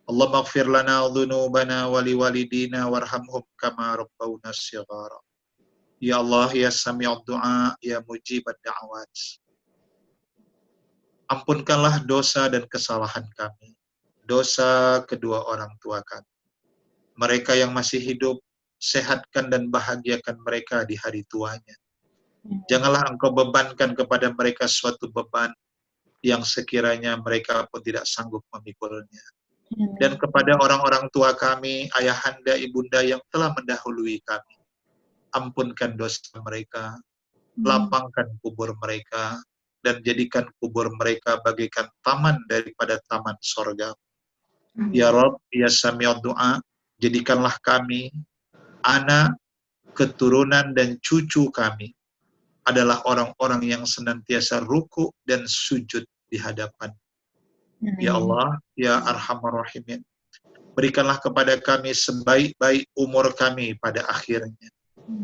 Allahumma ighfir lana dhunubana wa liwalidina warhamhum kama rabbawna shighara. Ya Allah ya sami'ud du'a ya mujibad da'awat. Ampunkanlah dosa dan kesalahan kami, dosa kedua orang tua kami. Mereka yang masih hidup, sehatkan dan bahagiakan mereka di hari tuanya. Janganlah Engkau bebankan kepada mereka suatu beban yang sekiranya mereka pun tidak sanggup memikulnya. Dan kepada orang-orang tua kami, ayahanda, ibunda yang telah mendahului kami, ampunkan dosa mereka, lapangkan kubur mereka, dan jadikan kubur mereka bagaikan taman daripada taman sorga. Ya Rabb, ya Sami'ud Du'a, jadikanlah kami, anak, keturunan, dan cucu kami adalah orang-orang yang senantiasa ruku dan sujud di hadapan. Ya Allah, ya Arhamar Rahimin, berikanlah kepada kami sebaik-baik umur kami pada akhirnya,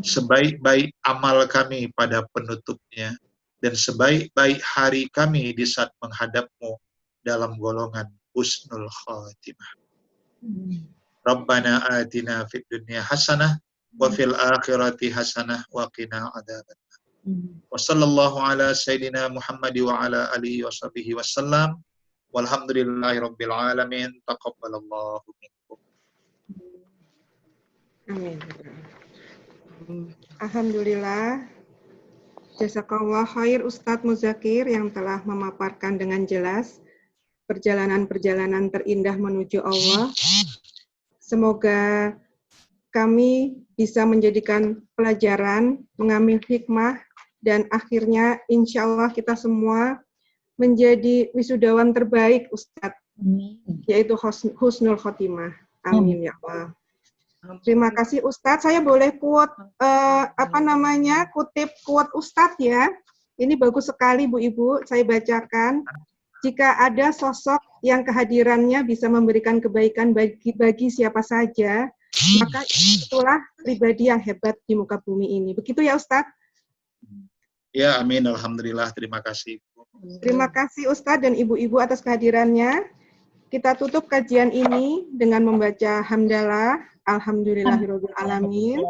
sebaik-baik amal kami pada penutupnya, dan sebaik-baik hari kami di saat menghadap-Mu dalam golongan husnul khatimah. Rabbana atina fid dunya hasanah wa fil akhirati hasanah wa qina adzabannar. Wa sallallahu ala sayyidina Muhammad wa ala alihi wa sahbihi wasallam. Walhamdulillahirabbil alamin. Taqabbalallahu minkum. Amin. Alhamdulillah. Jazakallah khair Ustadz Muzakir yang telah memaparkan dengan jelas perjalanan-perjalanan terindah menuju Allah. Semoga kami bisa menjadikan pelajaran, mengambil hikmah, dan akhirnya insya Allah kita semua menjadi wisudawan terbaik Ustadz, yaitu husnul khotimah. Amin ya Allah. Terima kasih Ustadz. Saya boleh kutip quote Ustadz ya. Ini bagus sekali Bu Ibu, saya bacakan. Jika ada sosok yang kehadirannya bisa memberikan kebaikan bagi siapa saja, maka itulah pribadi yang hebat di muka bumi ini. Begitu ya Ustadz? Ya, amin. Alhamdulillah. Terima kasih. Terima kasih Ustadz dan Ibu-Ibu atas kehadirannya. Kita tutup kajian ini dengan membaca hamdalah, alhamdulillahirabbil alamin.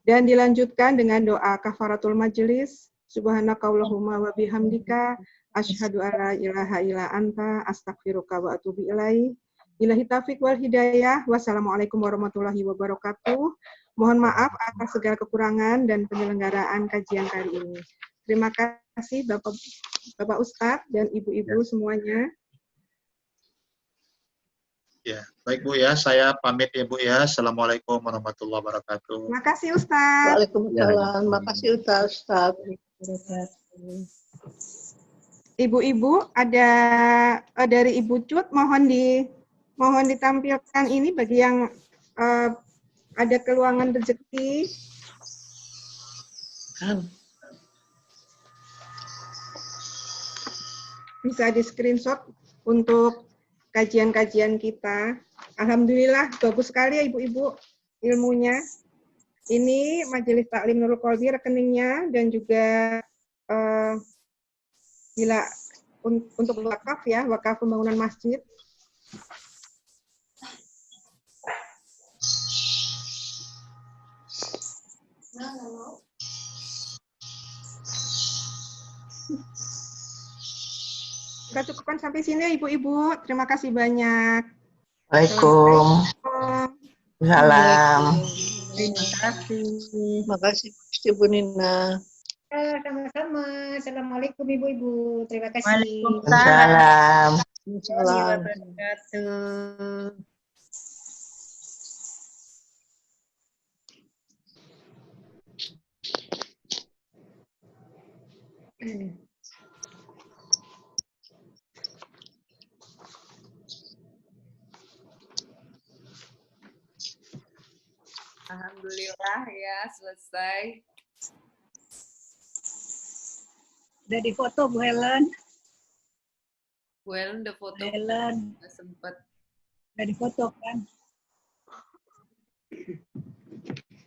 Dan dilanjutkan dengan doa kafaratul majelis. Subhanakallahumma wa bihamdika asyhadu an la ilaha illa anta astaghfiruka wa atubu ilaik. Billahi taufiq wal hidayah. Wassalamualaikum warahmatullahi wabarakatuh. Mohon maaf atas segala kekurangan dan penyelenggaraan kajian kali ini. Terima kasih Bapak Ustadz dan Ibu-Ibu semuanya. Ya, baik Bu ya, saya pamit ya Bu ya. Assalamualaikum warahmatullahi wabarakatuh. Terima kasih Ustadz. Waalaikumsalam. Terima kasih Ustadz. Ibu-ibu ada dari Ibu Cut mohon ditampilkan ini bagi yang ada keluangan rezeki. Bisa di screenshot untuk kajian-kajian kita. Alhamdulillah bagus sekali ya Ibu-Ibu ilmunya. Ini Majelis Taklim Nurul Qalbi rekeningnya dan juga bila untuk wakaf ya, wakaf pembangunan masjid. Kita cukupkan sampai sini ya Ibu-Ibu. Terima kasih banyak. Waalaikumsalam. Terima kasih. Terima kasih Ibu Nina. Sama-sama. Assalamualaikum Ibu-Ibu. Terima kasih. Waalaikumsalam. Alhamdulillah ya selesai. Udah difoto Bu Helen. Bu Ellen udah foto. Ellen, Nggak sempet. udah difoto kan?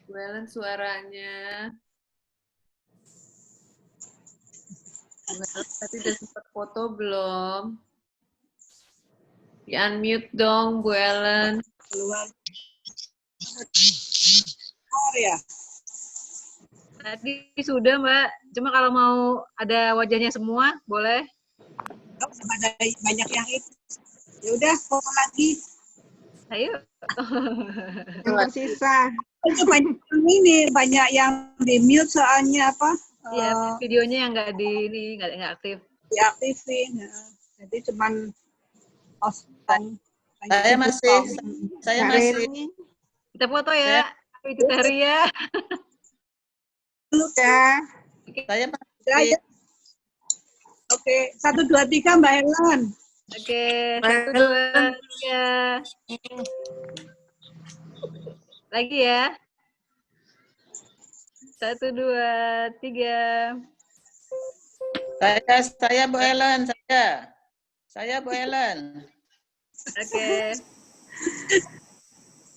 Bu Ellen suaranya. Bu Ellen tadi udah sempet foto belum? Di unmute dong, Bu Ellen. Keluar. Oh ya. Tadi sudah, Mbak. Cuma kalau mau ada wajahnya semua, boleh. Oh, ada banyak yang itu. Ya udah, foto lagi. Ayo. Yang tersisa. Itu banyak yang ini, banyak yang di mute soalnya apa? Iya, videonya yang nggak di ini, nggak aktif. Diaktifin. Nah, jadi cuman Saya masih. Kita foto ya. Itu Ria. Ya. Saya Ya, masih. ya. Oke, 1, 2, 3 Mbak Helen. Oke, 1, 2, 3. Lagi ya. 1, 2, 3. Saya Bu Ellen, saya Bu Ellen. Oke.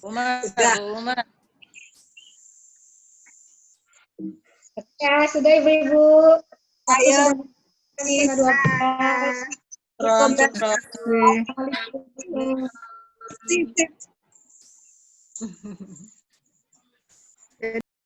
Uma. Ya, sudah Ibu-Ibu. Ayo. Setengah 12. Assalamualaikum. Assalamualaikum.